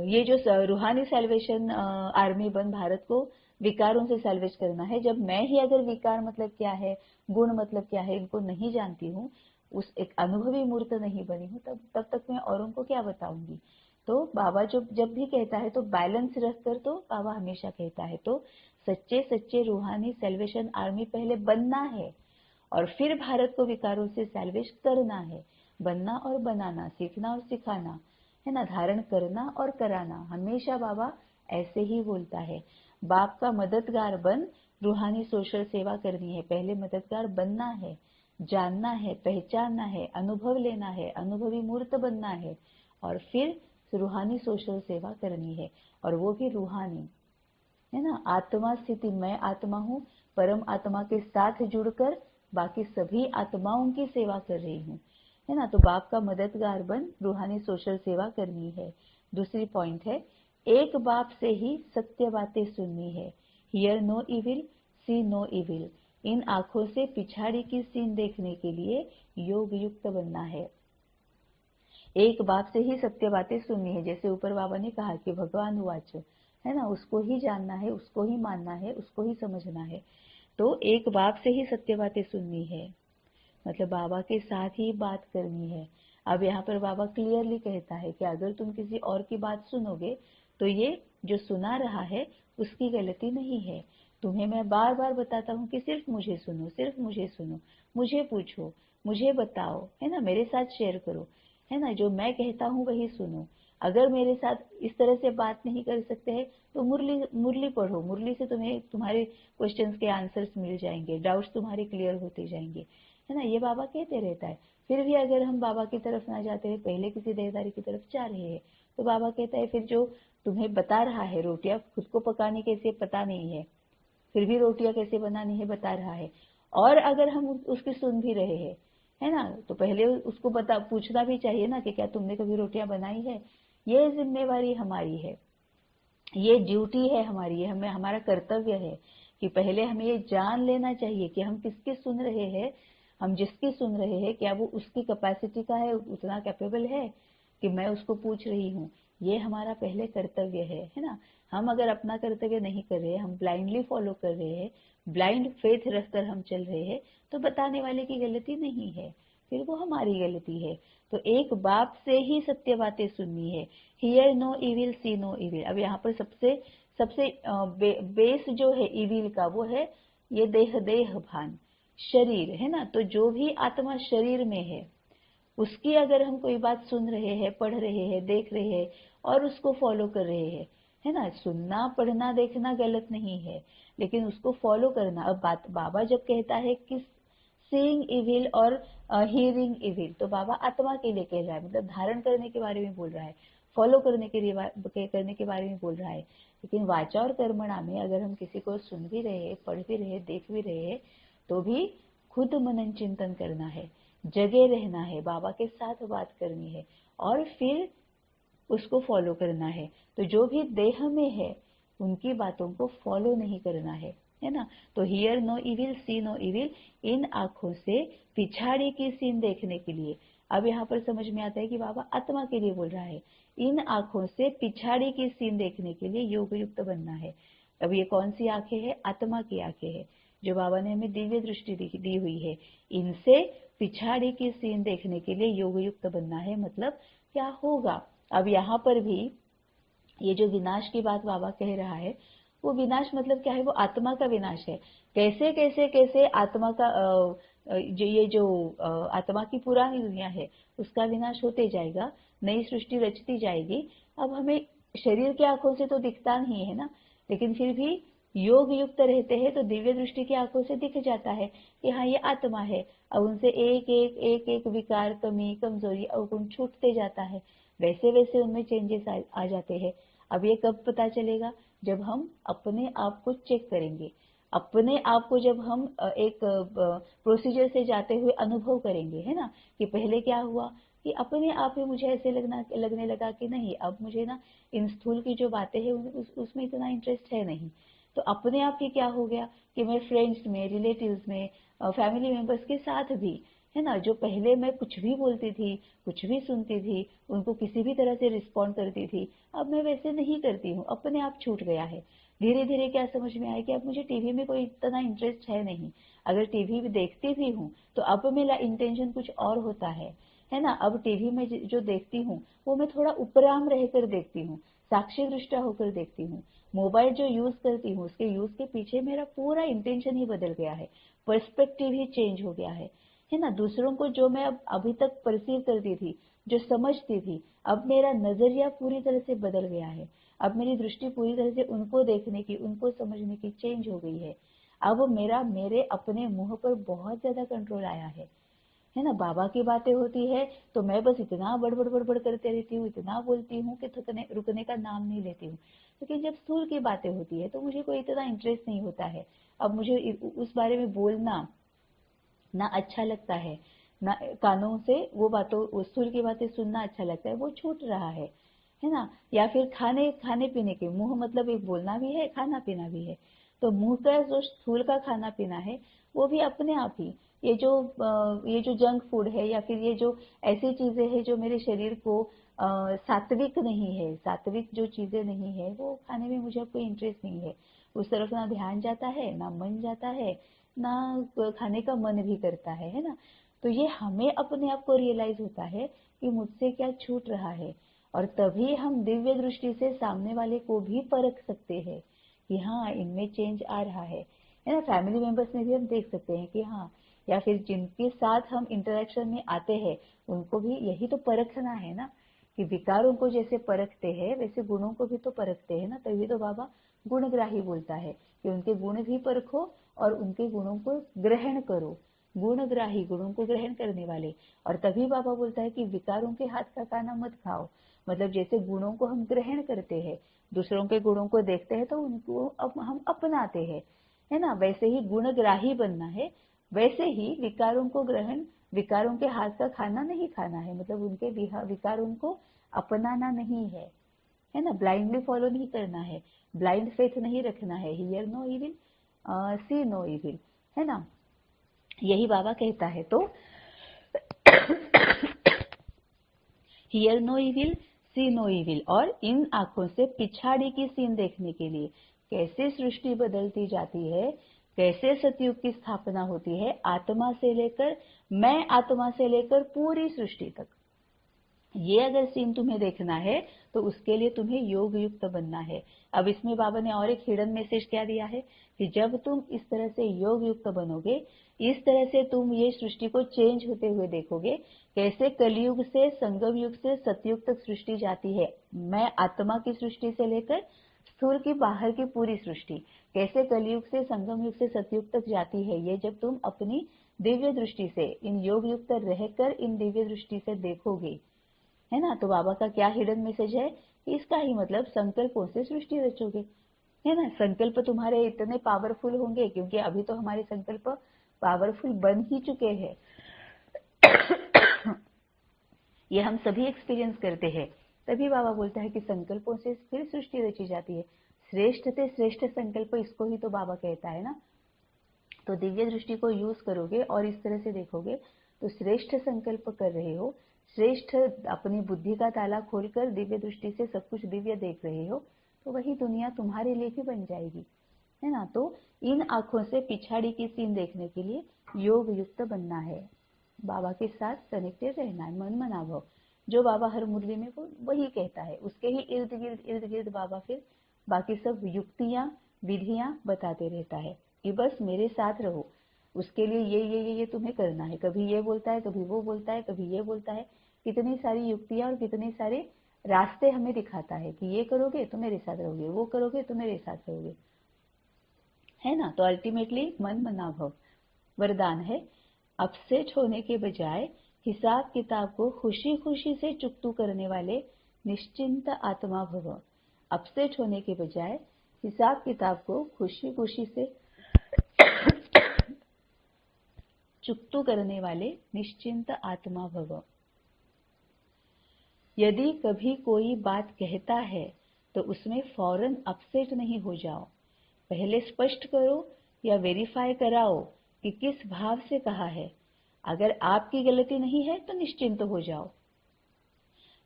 A: ये जो रूहानी सैल्वेशन आर्मी बन भारत को विकारों से सैल्वेज करना है। जब मैं ही अगर विकार मतलब क्या है, गुण मतलब क्या है, इनको नहीं जानती हूँ, उस एक अनुभवी मूर्त नहीं बनी हूँ, तब तक मैं औरों को क्या बताऊंगी। तो बाबा जब भी कहता है तो बैलेंस रखकर, तो बाबा हमेशा कहता है तो सच्चे सच्चे रूहानी सैल्वेशन आर्मी पहले बनना है और फिर भारत को विकारों से सैल्वेज करना है। बनना और बनाना, सीखना और सिखाना, है ना, धारण करना और कराना, हमेशा बाबा ऐसे ही बोलता है। बाप का मददगार बन रूहानी सोशल सेवा करनी है। पहले मददगार बनना है, जानना है, पहचानना है, अनुभव लेना है, अनुभवी मूर्त बनना है और फिर रूहानी सोशल सेवा करनी है। और वो भी रूहानी, है ना। आत्मा स्थिति, मैं आत्मा हूँ, परम आत्मा के साथ जुड़कर बाकी सभी आत्माओं की सेवा कर रही हूँ, है ना। तो बाप का मददगार बन रूहानी सोशल सेवा करनी है। दूसरी पॉइंट है, एक बाप से ही सत्य बातें सुननी है। Hear no evil, see no evil. इन आंखों से पिछाड़ी की सीन देखने के लिए योग युक्त बनना है। एक बाप से ही सत्य बातें सुननी है। जैसे ऊपर बाबा ने कहा कि भगवान वाच, है ना, उसको ही जानना है, उसको ही मानना है, उसको ही समझना है। तो एक बाप से ही सत्य बातें सुननी है, मतलब बाबा के साथ ही बात करनी है। अब यहाँ पर बाबा क्लियरली कहता है कि अगर तुम किसी और की बात सुनोगे तो ये जो सुना रहा है उसकी गलती नहीं है। तुम्हें मैं बार बार बताता हूँ कि सिर्फ मुझे सुनो, सिर्फ मुझे सुनो, मुझे पूछो, मुझे बताओ, है ना, मेरे साथ शेयर करो, है ना, जो मैं कहता हूँ वही सुनो। अगर मेरे साथ इस तरह से बात नहीं कर सकते हैं तो मुरली मुरली पढ़ो, मुरली से तुम्हें तुम्हारे क्वेश्चंस के आंसर्स मिल जाएंगे, डाउट्स तुम्हारे क्लियर होते जाएंगे, है ना। ये बाबा कहते रहता है। फिर भी अगर हम बाबा की तरफ ना जाते हुए पहले किसी देहदारी की तरफ जा रहे हैं तो बाबा कहता है फिर जो तुम्हें बता रहा है रोटियां खुद को पकाने कैसे पता नहीं है, फिर भी रोटियां कैसे बनानी है बता रहा है, और अगर हम उसकी सुन भी रहे हैं, है ना, तो पहले उसको पूछना भी चाहिए ना कि क्या तुमने कभी रोटियां बनाई है। ये जिम्मेवारी हमारी है, ये ड्यूटी है हमारी, ये हमें हमारा कर्तव्य है कि पहले हमें ये जान लेना चाहिए कि हम किसकी सुन रहे हैं, हम जिसकी सुन रहे हैं क्या वो उसकी कैपेसिटी का है, उतना कैपेबल है कि मैं उसको पूछ रही हूँ। ये हमारा पहले कर्तव्य है ना। हम अगर अपना कर्तव्य नहीं कर रहे, हम ब्लाइंडली फॉलो कर रहे हैं, ब्लाइंड फेथ रखकर हम चल रहे हैं, तो बताने वाले की गलती नहीं है, फिर वो हमारी गलती है। तो एक बाप से ही सत्य बातें सुननी है। Hear no evil, see no evil. अब यहाँ पर सबसे सबसे बेस जो है इविल का वो है ये देह भान, शरीर, है ना। तो जो भी आत्मा शरीर में है उसकी अगर हम कोई बात सुन रहे हैं, पढ़ रहे हैं, देख रहे हैं और उसको फॉलो कर रहे हैं, है ना, सुनना, पढ़ना, देखना गलत नहीं है, लेकिन उसको फॉलो करना। अब बाबा जब कहता है कि सीइंग इविल और हियरिंग इविल, तो बाबा आत्मा के लिए कह रहा है, मतलब धारण करने के बारे में बोल रहा है, फॉलो करने के बारे में बोल रहा है। लेकिन वाचा और कर्मणा में अगर हम किसी को सुन भी रहे हैं, पढ़ भी रहे हैं, देख भी रहे हैं, तो भी खुद मनन चिंतन करना है, जगे रहना है, बाबा के साथ बात करनी है और फिर उसको फॉलो करना है। तो जो भी देह में है उनकी बातों को फॉलो नहीं करना है ना। तो hear no evil, see no evil. इन आंखों से पिछाड़ी की सीन देखने के लिए, अब यहाँ पर समझ में आता है कि बाबा आत्मा के लिए बोल रहा है। इन आंखों से पिछाड़ी की सीन देखने के लिए योग युक्त बनना है। अब ये कौन सी आंखें हैं? आत्मा की आंखें हैं, जो बाबा ने हमें दिव्य दृष्टि दी हुई है। इनसे पिछाड़ी की सीन देखने के लिए योग युक्त बनना है। मतलब क्या होगा? अब यहाँ पर भी ये जो विनाश की बात बाबा कह रहा है, वो विनाश मतलब क्या है? वो आत्मा का विनाश है। कैसे कैसे कैसे आत्मा का जो आत्मा की पुरानी दुनिया है उसका विनाश होते जाएगा, नई सृष्टि रचती जाएगी। अब हमें शरीर की आंखों से तो दिखता नहीं है ना, लेकिन फिर भी योग युक्त रहते हैं तो दिव्य दृष्टि की आंखों से दिख जाता है कि हाँ ये आत्मा है। अब उनसे एक एक विकार, कमी, कमजोरी, अवगुण छूटते जाता है। वैसे वैसे उनमें चेंजेस आ जाते हैं। अब ये कब पता चलेगा? जब हम अपने आप को चेक करेंगे, अपने आप को जब हम एक प्रोसीजर से जाते हुए अनुभव करेंगे, है ना, कि पहले क्या हुआ कि अपने आप ही मुझे ऐसे लगने लगा कि नहीं, अब मुझे ना इन स्थूल की जो बातें हैं उसमें इतना इंटरेस्ट है नहीं। तो अपने आप ही क्या हो गया कि मैं फ्रेंड्स में, रिलेटिव्स में, फैमिली मेंबर्स के साथ भी, है ना, जो पहले मैं कुछ भी बोलती थी, कुछ भी सुनती थी, उनको किसी भी तरह से रिस्पॉन्ड करती थी, अब मैं वैसे नहीं करती हूँ। अपने आप छूट गया है। धीरे धीरे क्या समझ में आया कि अब मुझे टीवी में कोई इतना इंटरेस्ट है नहीं। अगर टीवी भी देखती भी हूँ तो अब मेरा इंटेंशन कुछ और होता है ना। अब टीवी में जो देखती हूँ वो मैं थोड़ा उपराम रहकर देखती हूँ, साक्षी दृष्टा होकर देखती हूँ। मोबाइल जो यूज करती हूँ उसके यूज के पीछे मेरा पूरा इंटेंशन ही बदल गया है, पर्सपेक्टिव ही चेंज हो गया है ना। दूसरों को जो मैं अब अभी तक परसीव करती थी, जो समझती थी, अब मेरा नजरिया पूरी तरह से बदल गया है। अब मेरी दृष्टि पूरी तरह से उनको देखने की, उनको समझने की चेंज हो गई है। अब मेरे अपने मुंह पर बहुत ज्यादा कंट्रोल आया है ना। बाबा की बातें होती है तो मैं बस इतना बड़बड़ बड़बड़ करते रहती हूँ, इतना बोलती हूँ कि थकने रुकने का नाम नहीं लेती हूँ। लेकिन जब स्थूल की बातें होती है तो मुझे कोई इतना इंटरेस्ट नहीं होता है। अब मुझे उस बारे में बोलना ना अच्छा लगता है, ना कानों से वो बातों, स्थूल की बातें सुनना अच्छा लगता है, वो छूट रहा है ना। या फिर खाने खाने पीने के, मुंह मतलब एक बोलना भी है, खाना पीना भी है। तो मुंह का जो स्थूल का खाना पीना है वो भी अपने आप ही, ये जो जंक फूड है या फिर ये जो ऐसी चीजें हैं जो मेरे शरीर को सात्विक नहीं है, सात्विक जो चीजें नहीं है वो खाने में मुझे कोई इंटरेस्ट नहीं है। उस तरफ ना ध्यान जाता है, ना मन जाता है, ना खाने का मन भी करता है ना। तो ये हमें अपने आप को रियलाइज होता है कि मुझसे क्या छूट रहा है, और तभी हम दिव्य दृष्टि से सामने वाले को भी परख सकते हैं कि हाँ इनमें चेंज आ रहा है ना। फैमिली मेंबर्स में भी हम देख सकते हैं कि हाँ, या फिर जिनके साथ हम इंटरेक्शन में आते हैं उनको भी यही तो परखना है ना, कि विकारों को जैसे परखते हैं वैसे गुणों को भी तो परखते हैं ना। तभी तो बाबा गुणग्राही बोलता है कि उनके गुण भी परखो और उनके गुणों को ग्रहण करो। गुणग्राही, गुणों को ग्रहण करने वाले। और तभी बाबा बोलता है कि विकारों के हाथ का खाना मत खाओ। मतलब जैसे गुणों को हम ग्रहण करते हैं, दूसरों के गुणों को देखते हैं तो उनको अब हम अपनाते हैं, है ना। वैसे ही गुणग्राही बनना है, वैसे ही विकारों को ग्रहण, विकारों के हाथ का खाना नहीं खाना है। मतलब उनके विकारों को अपनाना नहीं है ना। ब्लाइंडली फॉलो नहीं करना है, ब्लाइंड फेथ नहीं रखना है। Hear no evil, see no evil, है ना, यही बाबा कहता है। तो hear no evil, see no evil, और इन आंखों से पिछाड़ी की सीन देखने के लिए, कैसे सृष्टि बदलती जाती है, कैसे सतयुग की स्थापना होती है, आत्मा से लेकर, मैं आत्मा से लेकर पूरी सृष्टि तक। ये अगर सीन तुम्हें देखना है तो उसके लिए तुम्हें योग युक्त बनना है। अब इसमें बाबा ने और एक हिडन मैसेज क्या दिया है कि जब तुम इस तरह से योग युक्त बनोगे, इस तरह से तुम ये सृष्टि को चेंज होते हुए देखोगे, कैसे कलयुग से, संगम युग से सतयुग तक सृष्टि जाती है। मैं आत्मा की सृष्टि से लेकर स्थूल की बाहर की पूरी सृष्टि कैसे कलयुग से, संगम युग से सतयुग तक जाती है, ये जब तुम अपनी दिव्य दृष्टि से, इन योग युक्त रहकर इन दिव्य दृष्टि से देखोगे, है ना। तो बाबा का क्या हिडन मैसेज है कि इसका ही मतलब संकल्पों से सृष्टि रचोगे, है ना। संकल्प तुम्हारे इतने पावरफुल होंगे, क्योंकि अभी तो हमारे संकल्प पावरफुल बन ही चुके हैं। ये हम सभी एक्सपीरियंस करते हैं। तभी बाबा बोलता है कि संकल्पों से फिर सृष्टि रची जाती है। श्रेष्ठ से श्रेष्ठ संकल्प, इसको ही तो बाबा कहता है ना। तो दिव्य दृष्टि को यूज करोगे और इस तरह से देखोगे तो श्रेष्ठ संकल्प कर रहे हो, श्रेष्ठ अपनी बुद्धि का ताला खोलकर दिव्य दृष्टि से सब कुछ दिव्य देख रहे हो, तो वही दुनिया तुम्हारे लिए भी बन जाएगी, है ना। तो इन आंखों से पिछाड़ी की सीन देखने के लिए योग युक्त बनना है, बाबा के साथ कनेक्टेड रहना है, मन मना भाव। जो बाबा हर मुरली में वो वही कहता है, उसके ही इर्द गिर्द बाबा फिर बाकी सब युक्तियां विधियां बताते रहता है कि बस मेरे साथ रहो, उसके लिए ये तुम्हें करना है। कभी ये बोलता है, कभी वो बोलता है, कभी ये बोलता है। कितनी सारी युक्तियां और कितने सारे रास्ते हमें दिखाता है कि ये करोगे तो मेरे साथ रहोगे, वो करोगे तो मेरे साथ रहोगे, है ना। तो अल्टीमेटली मन मना भव वरदान है। अपसेट होने के बजाय हिसाब किताब को खुशी खुशी से चुकतू करने वाले निश्चिंत आत्मा भव। अपसेट होने के बजाय हिसाब किताब को खुशी खुशी से चुकतू करने वाले निश्चिंत आत्मा भव। यदि कभी कोई बात कहता है तो उसमें फौरन अपसेट नहीं हो जाओ। पहले स्पष्ट करो या वेरीफाई कराओ कि किस भाव से कहा है। अगर आपकी गलती नहीं है तो निश्चिंत हो जाओ।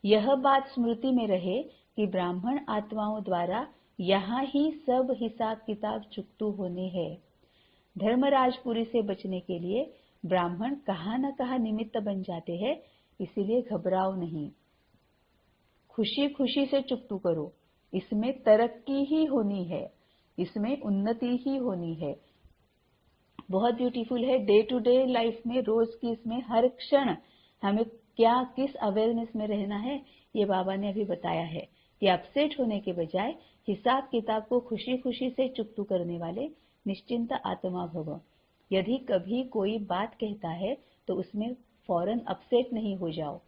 A: यह बात स्मृति में रहे कि ब्राह्मण आत्माओं द्वारा यहाँ ही सब हिसाब किताब चुकतू होने हैं। धर्मराजपुरी से बचने के लिए ब्राह्मण कहाँ न कहाँ निमित्त बन जाते हैं, इसीलिए घबराओ नहीं। खुशी खुशी से चुकतू करो, इसमें तरक्की ही होनी है, इसमें उन्नति ही होनी है। बहुत ब्यूटीफुल है। डे टू डे लाइफ में रोज की इसमें हर क्षण हमें क्या किस अवेयरनेस में रहना है, ये बाबा ने अभी बताया है कि अपसेट होने के बजाय हिसाब किताब को खुशी खुशी से चुकतू करने वाले निश्चिंत आत्मा भव। यदि कभी कोई बात कहता है तो उसमें फौरन अपसेट नहीं हो जाओ।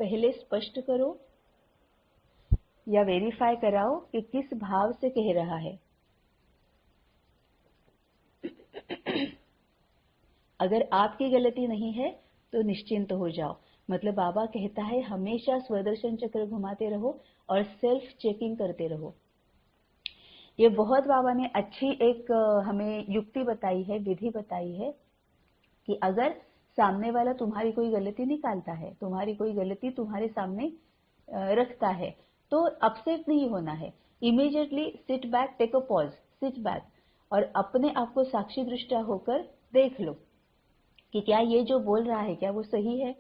A: पहले स्पष्ट करो या वेरीफाई कराओ कि किस भाव से कह रहा है। अगर आपकी गलती नहीं है तो निश्चिंत हो जाओ। मतलब बाबा कहता है हमेशा स्वदर्शन चक्र घुमाते रहो और सेल्फ चेकिंग करते रहो। ये बहुत बाबा ने अच्छी एक हमें युक्ति बताई है, विधि बताई है कि अगर सामने वाला तुम्हारी कोई गलती निकालता है, तुम्हारी कोई गलती तुम्हारे सामने रखता है, तो अपसेट नहीं होना है। Immediately sit back, take a pause, sit back और अपने आप को साक्षी दृष्टा होकर देख लो कि क्या ये जो बोल रहा है क्या वो सही है,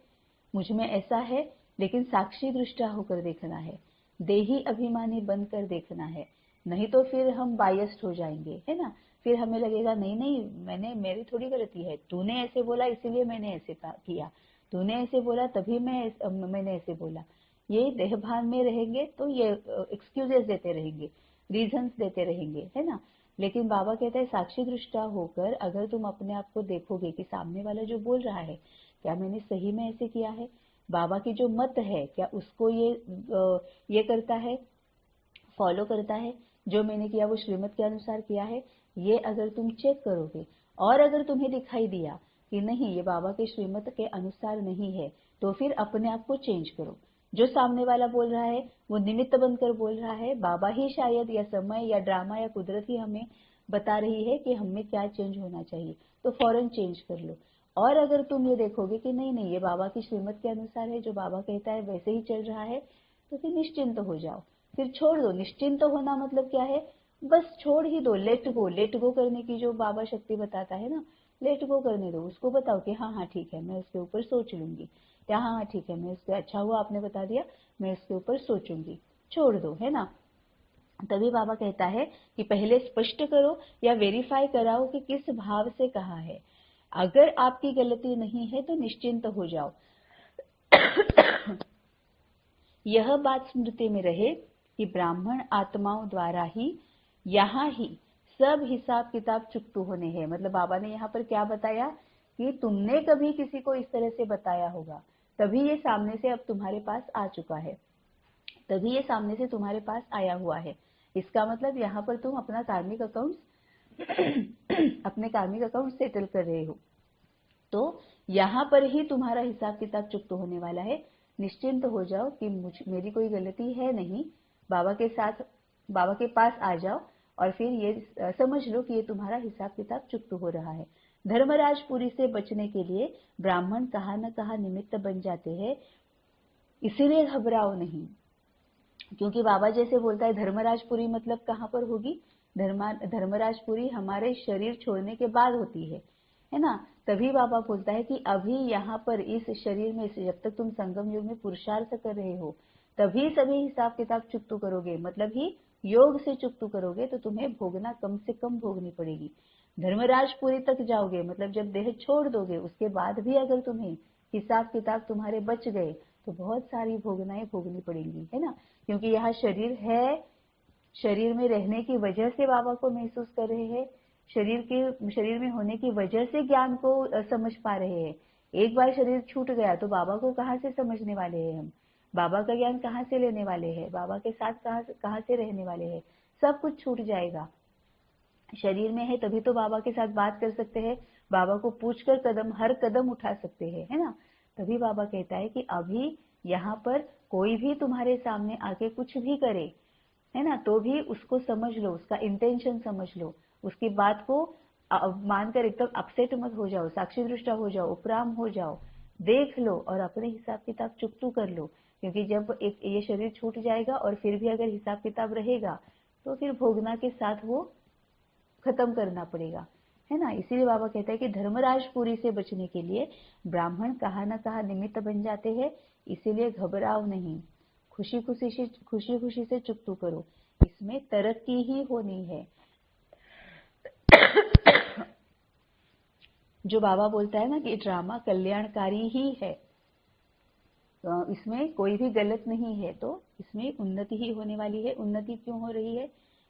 A: मुझ में ऐसा है। लेकिन साक्षी दृष्टा होकर देखना है, देही अभिमानी बनकर देखना है, नहीं तो फिर हम बायस्ड हो जाएंगे, है ना। फिर हमें लगेगा नहीं नहीं मेरी थोड़ी गलती है, तूने ऐसे बोला इसीलिए मैंने ऐसे किया, तूने ऐसे बोला तभी मैंने ऐसे बोला। ये देहभान में रहेंगे तो ये एक्सक्यूजेस देते रहेंगे, रीजंस देते रहेंगे, है ना। लेकिन बाबा कहता है साक्षी दृष्टा होकर अगर तुम अपने आप को देखोगे कि सामने वाला जो बोल रहा है क्या मैंने सही में ऐसे किया है, बाबा की जो मत है क्या उसको ये करता है, फॉलो करता है, जो मैंने किया वो श्रीमत के अनुसार किया है। ये अगर तुम चेक करोगे और अगर तुम्हें दिखाई दिया कि नहीं ये बाबा के श्रीमत के अनुसार नहीं है, तो फिर अपने आप को चेंज करो। जो सामने वाला बोल रहा है वो निमित्त बनकर बोल रहा है, बाबा ही शायद या समय या ड्रामा या कुदरत ही हमें बता रही है कि हमें क्या चेंज होना चाहिए, तो फौरन चेंज कर लो। और अगर तुम ये देखोगे कि नहीं ये बाबा की श्रीमत के अनुसार है, जो बाबा कहता है वैसे ही चल रहा है, तो फिर निश्चिंत हो जाओ, फिर छोड़ दो। निश्चिंत होना मतलब क्या है, बस छोड़ ही दो, लेट गो करने की जो बाबा शक्ति बताता है ना, लेट गो करने दो। उसको बताओ कि हाँ ठीक है मैं उसके ऊपर सोच लूंगी, या हाँ ठीक है मैं उसके अच्छा हुआ आपने बता दिया, मैं उसके ऊपर सोचूंगी, छोड़ दो, है ना। तभी बाबा कहता है कि पहले स्पष्ट करो या वेरीफाई कराओ कि किस भाव से कहा है। अगर आपकी गलती नहीं है तो निश्चिंत हो जाओ। यह बात स्मृति में रहे कि ब्राह्मण आत्माओं द्वारा ही यहाँ ही सब हिसाब किताब चुकतू होने हैं। मतलब बाबा ने यहाँ पर क्या बताया कि तुमने कभी किसी को इस तरह से बताया होगा, तभी ये सामने से अब तुम्हारे पास आ चुका है, तभी ये सामने से तुम्हारे पास आया हुआ है। इसका मतलब यहाँ पर तुम अपना कार्मिक अकाउंट अपने कार्मिक अकाउंट सेटल कर रहे हो, तो यहाँ पर ही तुम्हारा हिसाब किताब चुकत होने वाला है। निश्चिंत हो जाओ कि मेरी कोई गलती है नहीं। बाबा के साथ, बाबा के पास आ जाओ और फिर ये समझ लो कि ये तुम्हारा हिसाब किताब चुकत हो रहा है। धर्मराजपुरी से बचने के लिए ब्राह्मण कहाँ न कहाँ निमित्त बन जाते हैं, इसीलिए घबराओ नहीं। क्योंकि बाबा जैसे बोलता है धर्मराजपुरी मतलब कहाँ पर होगी, धर्मराजपुरी हमारे शरीर छोड़ने के बाद होती है ना। तभी बाबा बोलता है कि अभी यहाँ पर इस शरीर में जब तक तुम संगम युग में पुरुषार्थ कर रहे हो तभी सभी हिसाब किताब चुकतू करोगे, मतलब ही योग से चुकतू करोगे तो तुम्हें भोगना कम से कम भोगनी पड़ेगी। धर्मराजपुरी तक जाओगे, मतलब जब देह छोड़ दोगे उसके बाद भी अगर तुम्हें हिसाब किताब तुम्हारे बच गए तो बहुत सारी भोगनाएं भोगनी पड़ेंगी, है ना। क्योंकि यहाँ शरीर है, शरीर में रहने की वजह से बाबा को महसूस कर रहे हैं, शरीर में होने की वजह से ज्ञान को समझ पा रहे हैं। एक बार शरीर छूट गया तो बाबा को कहाँ से समझने वाले हैं हम, बाबा का ज्ञान कहाँ से लेने वाले हैं, बाबा के साथ कहाँ से रहने वाले हैं, सब कुछ छूट जाएगा। शरीर में है तभी तो बाबा के साथ बात कर सकते हैं, बाबा को पूछकर हर कदम उठा सकते हैं, है ना। तभी बाबा कहता है कि अभी यहाँ पर कोई भी तुम्हारे सामने आके कुछ भी करे, है ना, तो भी उसको समझ लो, उसका इंटेंशन समझ लो, उसकी बात को मानकर एकदम अपसेट मत हो जाओ, साक्षी दृष्टा हो जाओ, उपराम हो जाओ, देख लो और अपने हिसाब किताब चुकतू कर लो। क्योंकि जब एक ये शरीर छूट जाएगा और फिर भी अगर हिसाब किताब रहेगा तो फिर भोगना के साथ वो खत्म करना पड़ेगा, है ना। इसीलिए बाबा कहता है कि धर्मराजपुरी से बचने के लिए ब्राह्मण कहाँ न कहाँ निमित्त बन जाते हैं, इसीलिए घबराओ नहीं, खुशी खुशी से चुकतू करो, इसमें तरक्की ही होनी है। जो बाबा बोलता है ना कि ड्रामा कल्याणकारी ही है, तो इसमें कोई भी गलत नहीं है, तो इसमें उन्नति ही होने वाली है। उन्नति क्यों हो रही है?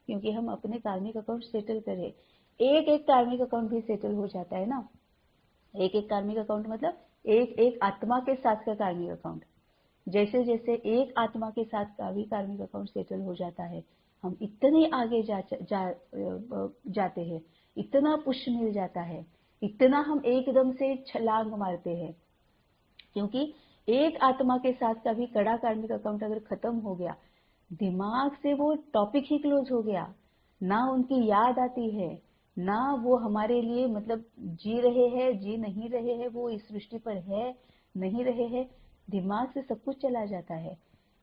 A: क्योंकि हम अपने कार्मिक अकाउंट सेटल करें। एक एक कार्मिक अकाउंट भी सेटल हो जाता है ना, एक एक कार्मिक अकाउंट मतलब एक एक आत्मा के साथ का कार्मिक अकाउंट। जैसे जैसे एक आत्मा के साथ का भी कार्मिक अकाउंट सेटल हो जाता है, हम इतने आगे जाते हैं, इतना पुश मिल जाता है, इतना हम एकदम से छलांग मारते हैं। क्योंकि एक आत्मा के साथ का भी कड़ा कार्मिक अकाउंट अगर खत्म हो गया, दिमाग से वो टॉपिक ही क्लोज हो गया, ना उनकी याद आती है, ना वो हमारे लिए मतलब जी रहे हैं, जी नहीं रहे हैं, वो इस सृष्टि पर है नहीं रहे हैं, दिमाग से सब कुछ चला जाता है।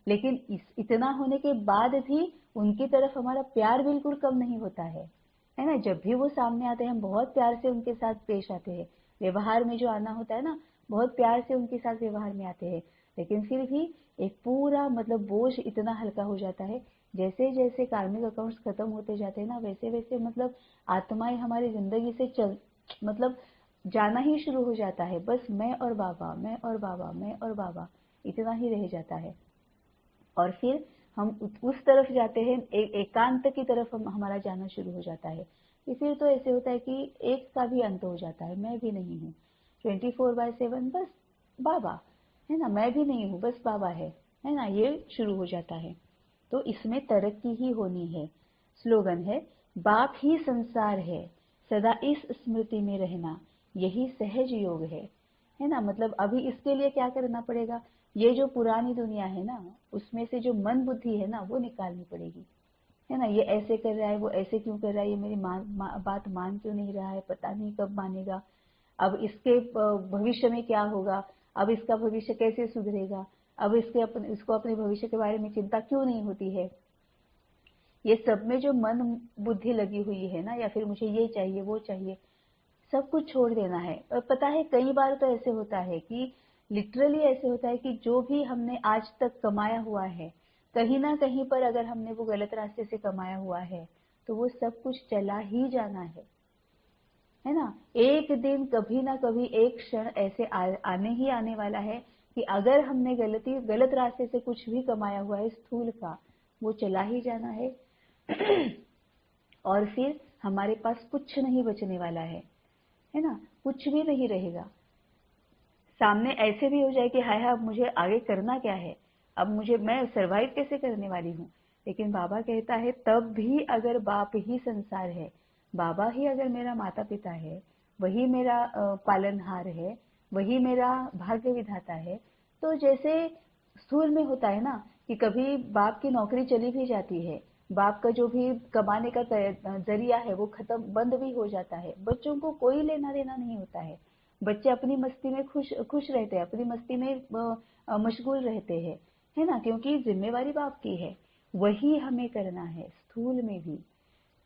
A: लेकिन इतना होने के बाद भी उनकी तरफ हमारा प्यार बिल्कुल कम नहीं होता है ना। जब भी वो सामने आते हैं हम बहुत प्यार से उनके साथ पेश आते हैं, व्यवहार में जो आना होता है ना, बहुत प्यार से उनके साथ व्यवहार में आते हैं। लेकिन फिर भी एक पूरा मतलब बोझ इतना हल्का हो जाता है, जैसे जैसे कार्मिक अकाउंट्स खत्म होते जाते हैं ना, वैसे वैसे मतलब आत्माएं हमारी जिंदगी से मतलब जाना ही शुरू हो जाता है। बस मैं और बाबा, मैं और बाबा, मैं और बाबा, इतना ही रह जाता है। और फिर हम उस तरफ जाते हैं, एकांत की तरफ हमारा जाना शुरू हो जाता है। फिर तो ऐसे होता है कि एक का भी अंत हो जाता है, मैं भी नहीं हूँ, 24/7 बस बाबा, है ना, मैं भी नहीं हूँ, बस बाबा है ना, ये शुरू हो जाता है। तो इसमें तरक्की ही होनी है। स्लोगन है, बाप ही संसार है, सदा इस स्मृति में रहना, यही सहज योग है ना। मतलब अभी इसके लिए क्या करना पड़ेगा, ये जो पुरानी दुनिया है ना, उसमें से जो मन बुद्धि है ना, वो निकालनी पड़ेगी, है ना। ये ऐसे कर रहा है, वो ऐसे क्यों कर रहा है, ये मेरी बात मान क्यों नहीं रहा है, पता नहीं कब मानेगा, अब इसके भविष्य में क्या होगा, अब इसका भविष्य कैसे सुधरेगा, अब इसको अपने भविष्य के बारे में चिंता क्यों नहीं होती है। ये सब में जो मन बुद्धि लगी हुई है ना, या फिर मुझे ये चाहिए वो चाहिए, सब कुछ छोड़ देना है। और पता है कई बार तो ऐसे होता है कि लिटरली ऐसे होता है कि जो भी हमने आज तक कमाया हुआ है, कहीं ना कहीं पर अगर हमने वो गलत रास्ते से कमाया हुआ है तो वो सब कुछ चला ही जाना है ना। एक दिन कभी ना कभी एक क्षण ऐसे आने ही आने वाला है कि अगर हमने गलत रास्ते से कुछ भी कमाया हुआ है स्थूल का, वो चला ही जाना है। और फिर हमारे पास कुछ नहीं बचने वाला है ना, कुछ भी नहीं रहेगा। सामने ऐसे भी हो जाए कि हाय हाय अब मुझे आगे करना क्या है, अब मैं सरवाइव कैसे करने वाली हूँ। लेकिन बाबा कहता है तब भी अगर बाप ही संसार है, बाबा ही अगर मेरा माता पिता है, वही मेरा पालनहार है, वही मेरा भाग्य विधाता है, तो जैसे स्थूल में होता है ना कि कभी बाप की नौकरी चली भी जाती है, बाप का जो भी कमाने का जरिया है वो बंद भी हो जाता है, बच्चों को कोई लेना देना नहीं होता है, बच्चे अपनी मस्ती में खुश रहते हैं, अपनी मस्ती में मशगूल रहते हैं, है ना, क्योंकि जिम्मेवारी बाप की है, वही हमें करना है स्थूल में भी।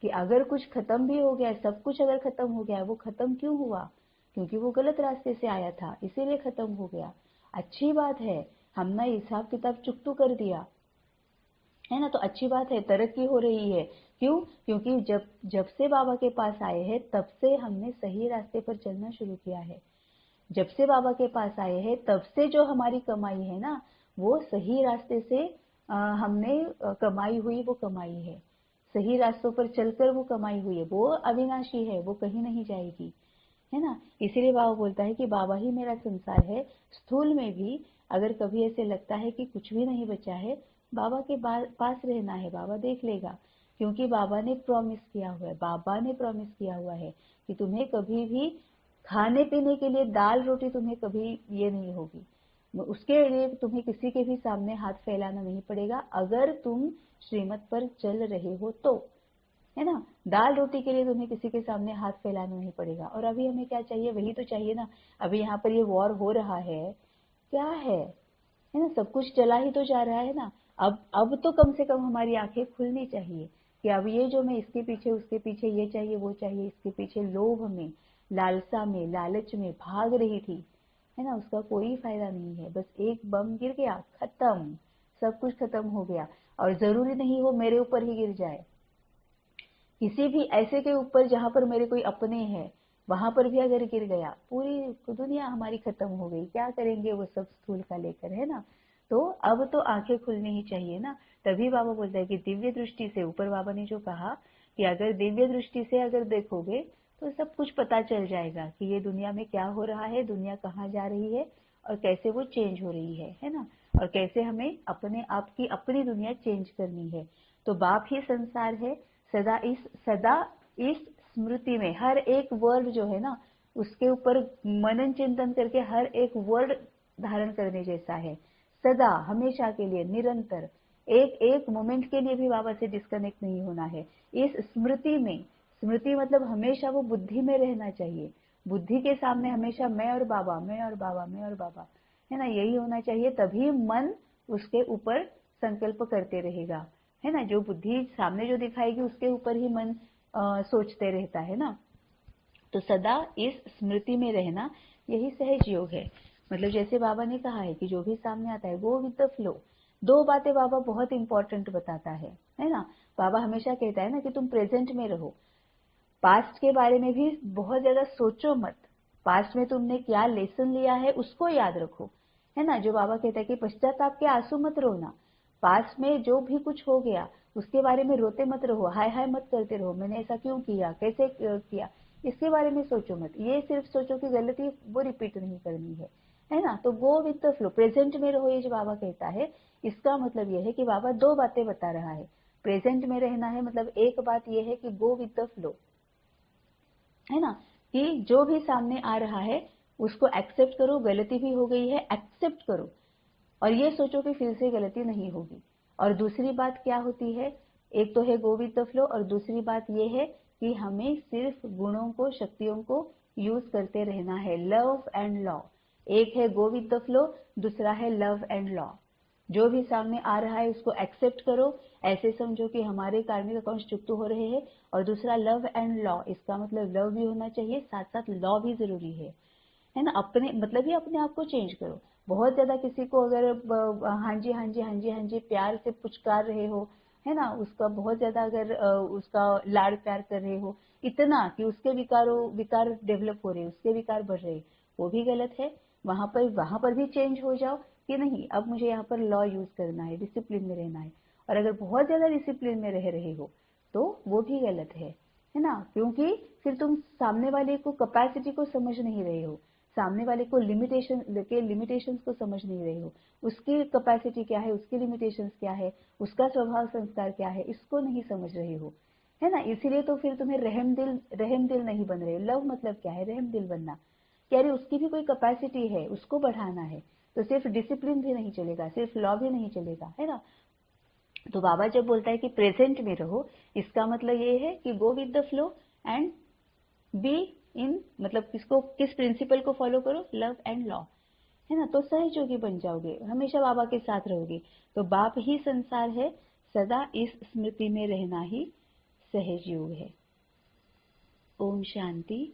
A: कि अगर कुछ खत्म भी हो गया है, सब कुछ अगर खत्म हो गया है, वो खत्म क्यों हुआ? क्योंकि वो गलत रास्ते से आया था, इसीलिए खत्म हो गया। अच्छी बात है, हमने हिसाब किताब चुकतू कर दिया है ना, तो अच्छी बात है, तरक्की हो रही है। क्यों? क्योंकि जब जब से बाबा के पास आए हैं तब से हमने सही रास्ते पर चलना शुरू किया है। जब से बाबा के पास आए हैं तब से जो हमारी कमाई है ना, वो सही रास्ते से हमने कमाई हुई, वो कमाई है। सही रास्तों पर चलकर वो कमाई हुई है, वो अविनाशी है, वो कहीं नहीं जाएगी, है ना। इसीलिए बाबा बोलता है कि बाबा ही मेरा संसार है। स्थूल में भी अगर कभी ऐसे लगता है कि कुछ भी नहीं बचा है, बाबा के पास रहना है, बाबा देख लेगा। क्योंकि बाबा ने प्रॉमिस किया हुआ है, बाबा ने प्रॉमिस किया हुआ है कि तुम्हें कभी भी खाने पीने के लिए दाल रोटी तुम्हें कभी ये नहीं होगी, उसके लिए तुम्हें किसी के भी सामने हाथ फैलाना नहीं पड़ेगा, अगर तुम श्रीमत पर चल रहे हो तो, है ना। दाल रोटी के लिए तुम्हें किसी के सामने हाथ फैलाना नहीं पड़ेगा। और अभी हमें क्या चाहिए? वही तो चाहिए ना। अभी यहाँ पर ये वॉर हो रहा है, क्या है ना, सब कुछ चला ही तो जा रहा है ना। अब तो कम से कम हमारी आंखें खुलनी चाहिए कि अब ये जो मैं इसके पीछे उसके पीछे ये चाहिए वो चाहिए, इसके पीछे लोभ में, लालसा में, लालच में भाग रही थी, है ना, उसका कोई फायदा नहीं है। बस एक बम गिर गया, खत्म, सब कुछ खत्म हो गया। और जरूरी नहीं हो मेरे ऊपर ही गिर जाए, किसी भी ऐसे के ऊपर जहां पर मेरे कोई अपने हैं, वहां पर भी अगर गिर गया, पूरी दुनिया हमारी खत्म हो गई। क्या करेंगे वो सब स्थूल का लेकर, है ना। तो अब तो आंखें खुलनी ही चाहिए ना। तभी बाबा बोलता है कि दिव्य दृष्टि से, ऊपर बाबा ने जो कहा कि अगर दिव्य दृष्टि से अगर देखोगे तो सब कुछ पता चल जाएगा कि ये दुनिया में क्या हो रहा है, दुनिया कहाँ जा रही है और कैसे वो चेंज हो रही है ना। और कैसे हमें अपने आप की अपनी दुनिया चेंज करनी है। तो बाप ही संसार है। सदा इस स्मृति में हर एक वर्ड जो है ना, उसके ऊपर मनन चिंतन करके हर एक वर्ड धारण करने जैसा है। सदा, हमेशा के लिए, निरंतर, एक एक मोमेंट के लिए भी बाबा से डिस्कनेक्ट नहीं होना है। इस स्मृति में, स्मृति मतलब हमेशा वो बुद्धि में रहना चाहिए। बुद्धि के सामने हमेशा मैं और बाबा, मैं और बाबा, मैं और बाबा, है ना, यही होना चाहिए। तभी मन उसके ऊपर संकल्प करते रहेगा, है ना। जो बुद्धि सामने जो दिखाएगी उसके ऊपर ही मन सोचते रहता है ना। तो सदा इस स्मृति में रहना, यही सहज योग है। मतलब जैसे बाबा ने कहा है कि जो भी सामने आता है गो विद द फ्लो। दो बातें बाबा बहुत इंपॉर्टेंट बताता है ना। बाबा हमेशा कहता है ना कि तुम प्रेजेंट में रहो। पास्ट के बारे में भी बहुत ज्यादा सोचो मत। पास्ट में तुमने क्या लेसन लिया है उसको याद रखो, है ना। जो बाबा कहता है कि पश्चाताप के आंसू मत रोना। पास्ट में जो भी कुछ हो गया उसके बारे में रोते मत रहो, हाय हाय मत करते रहो, मैंने ऐसा क्यों किया, कैसे किया, इसके बारे में सोचो मत। ये सिर्फ सोचो कि गलती वो रिपीट नहीं करनी है ना। तो go with the flow, present में रहो, ये जो बाबा कहता है इसका मतलब यह है कि बाबा दो बातें बता रहा है। प्रेजेंट में रहना है मतलब एक बात यह है कि गो विद द फ्लो, है ना, कि जो भी सामने आ रहा है उसको एक्सेप्ट करो। गलती भी हो गई है, एक्सेप्ट करो, और ये सोचो कि फिर से गलती नहीं होगी। और दूसरी बात क्या होती है? एक तो है गो विद द फ्लो, और दूसरी बात ये है कि हमें सिर्फ गुणों को, शक्तियों को यूज करते रहना है, लव एंड लॉ। एक है गो विद द फ्लो, दूसरा है लव एंड लॉ। जो भी सामने आ रहा है उसको एक्सेप्ट करो, ऐसे समझो कि हमारे कार्मिक अकाउंट्स चुकते हो रहे हैं। और दूसरा लव एंड लॉ, इसका मतलब लव भी होना चाहिए, साथ साथ लॉ भी जरूरी है ना। अपने मतलब ही अपने आप को चेंज करो। बहुत ज्यादा किसी को अगर हाँ जी हाँ जी हाँ जी हाँ जी प्यार से पुचकार रहे हो, है ना, उसका बहुत ज्यादा अगर उसका लाड़ प्यार कर रहे हो, इतना कि उसके विकार डेवलप हो रहे, उसके विकार बढ़ रहे, वो भी गलत है। वहां पर भी चेंज हो जाओ कि नहीं, अब मुझे यहाँ पर लॉ यूज करना है, डिसिप्लिन में रहना है। और अगर बहुत ज्यादा डिसिप्लिन में रह रहे हो तो वो भी गलत है ना। क्योंकि फिर तुम सामने वाले को कैपेसिटी को समझ नहीं रहे हो, सामने वाले को लिमिटेशंस को समझ नहीं रहे हो, उसकी कैपेसिटी क्या है, उसकी लिमिटेशंस क्या है, उसका स्वभाव संस्कार क्या है, इसको नहीं समझ रहे हो, है ना। इसीलिए तो फिर तुम्हें रहम दिल नहीं बन रहे। लव मतलब क्या है? रहम दिल बनना। कि अरे उसकी भी कोई कैपेसिटी है, उसको बढ़ाना है। तो सिर्फ डिसिप्लिन भी नहीं चलेगा, सिर्फ लॉ भी नहीं चलेगा, है ना। तो बाबा जब बोलता है कि प्रेजेंट में रहो, इसका मतलब ये है कि go with the flow and be in, मतलब किस प्रिंसिपल को फॉलो करो, लव एंड लॉ, है ना। तो सहयोगी बन जाओगे, हमेशा बाबा के साथ रहोगे। तो बाप ही संसार है, सदा इस स्मृति में रहना ही सहज योग है। ओम शांति।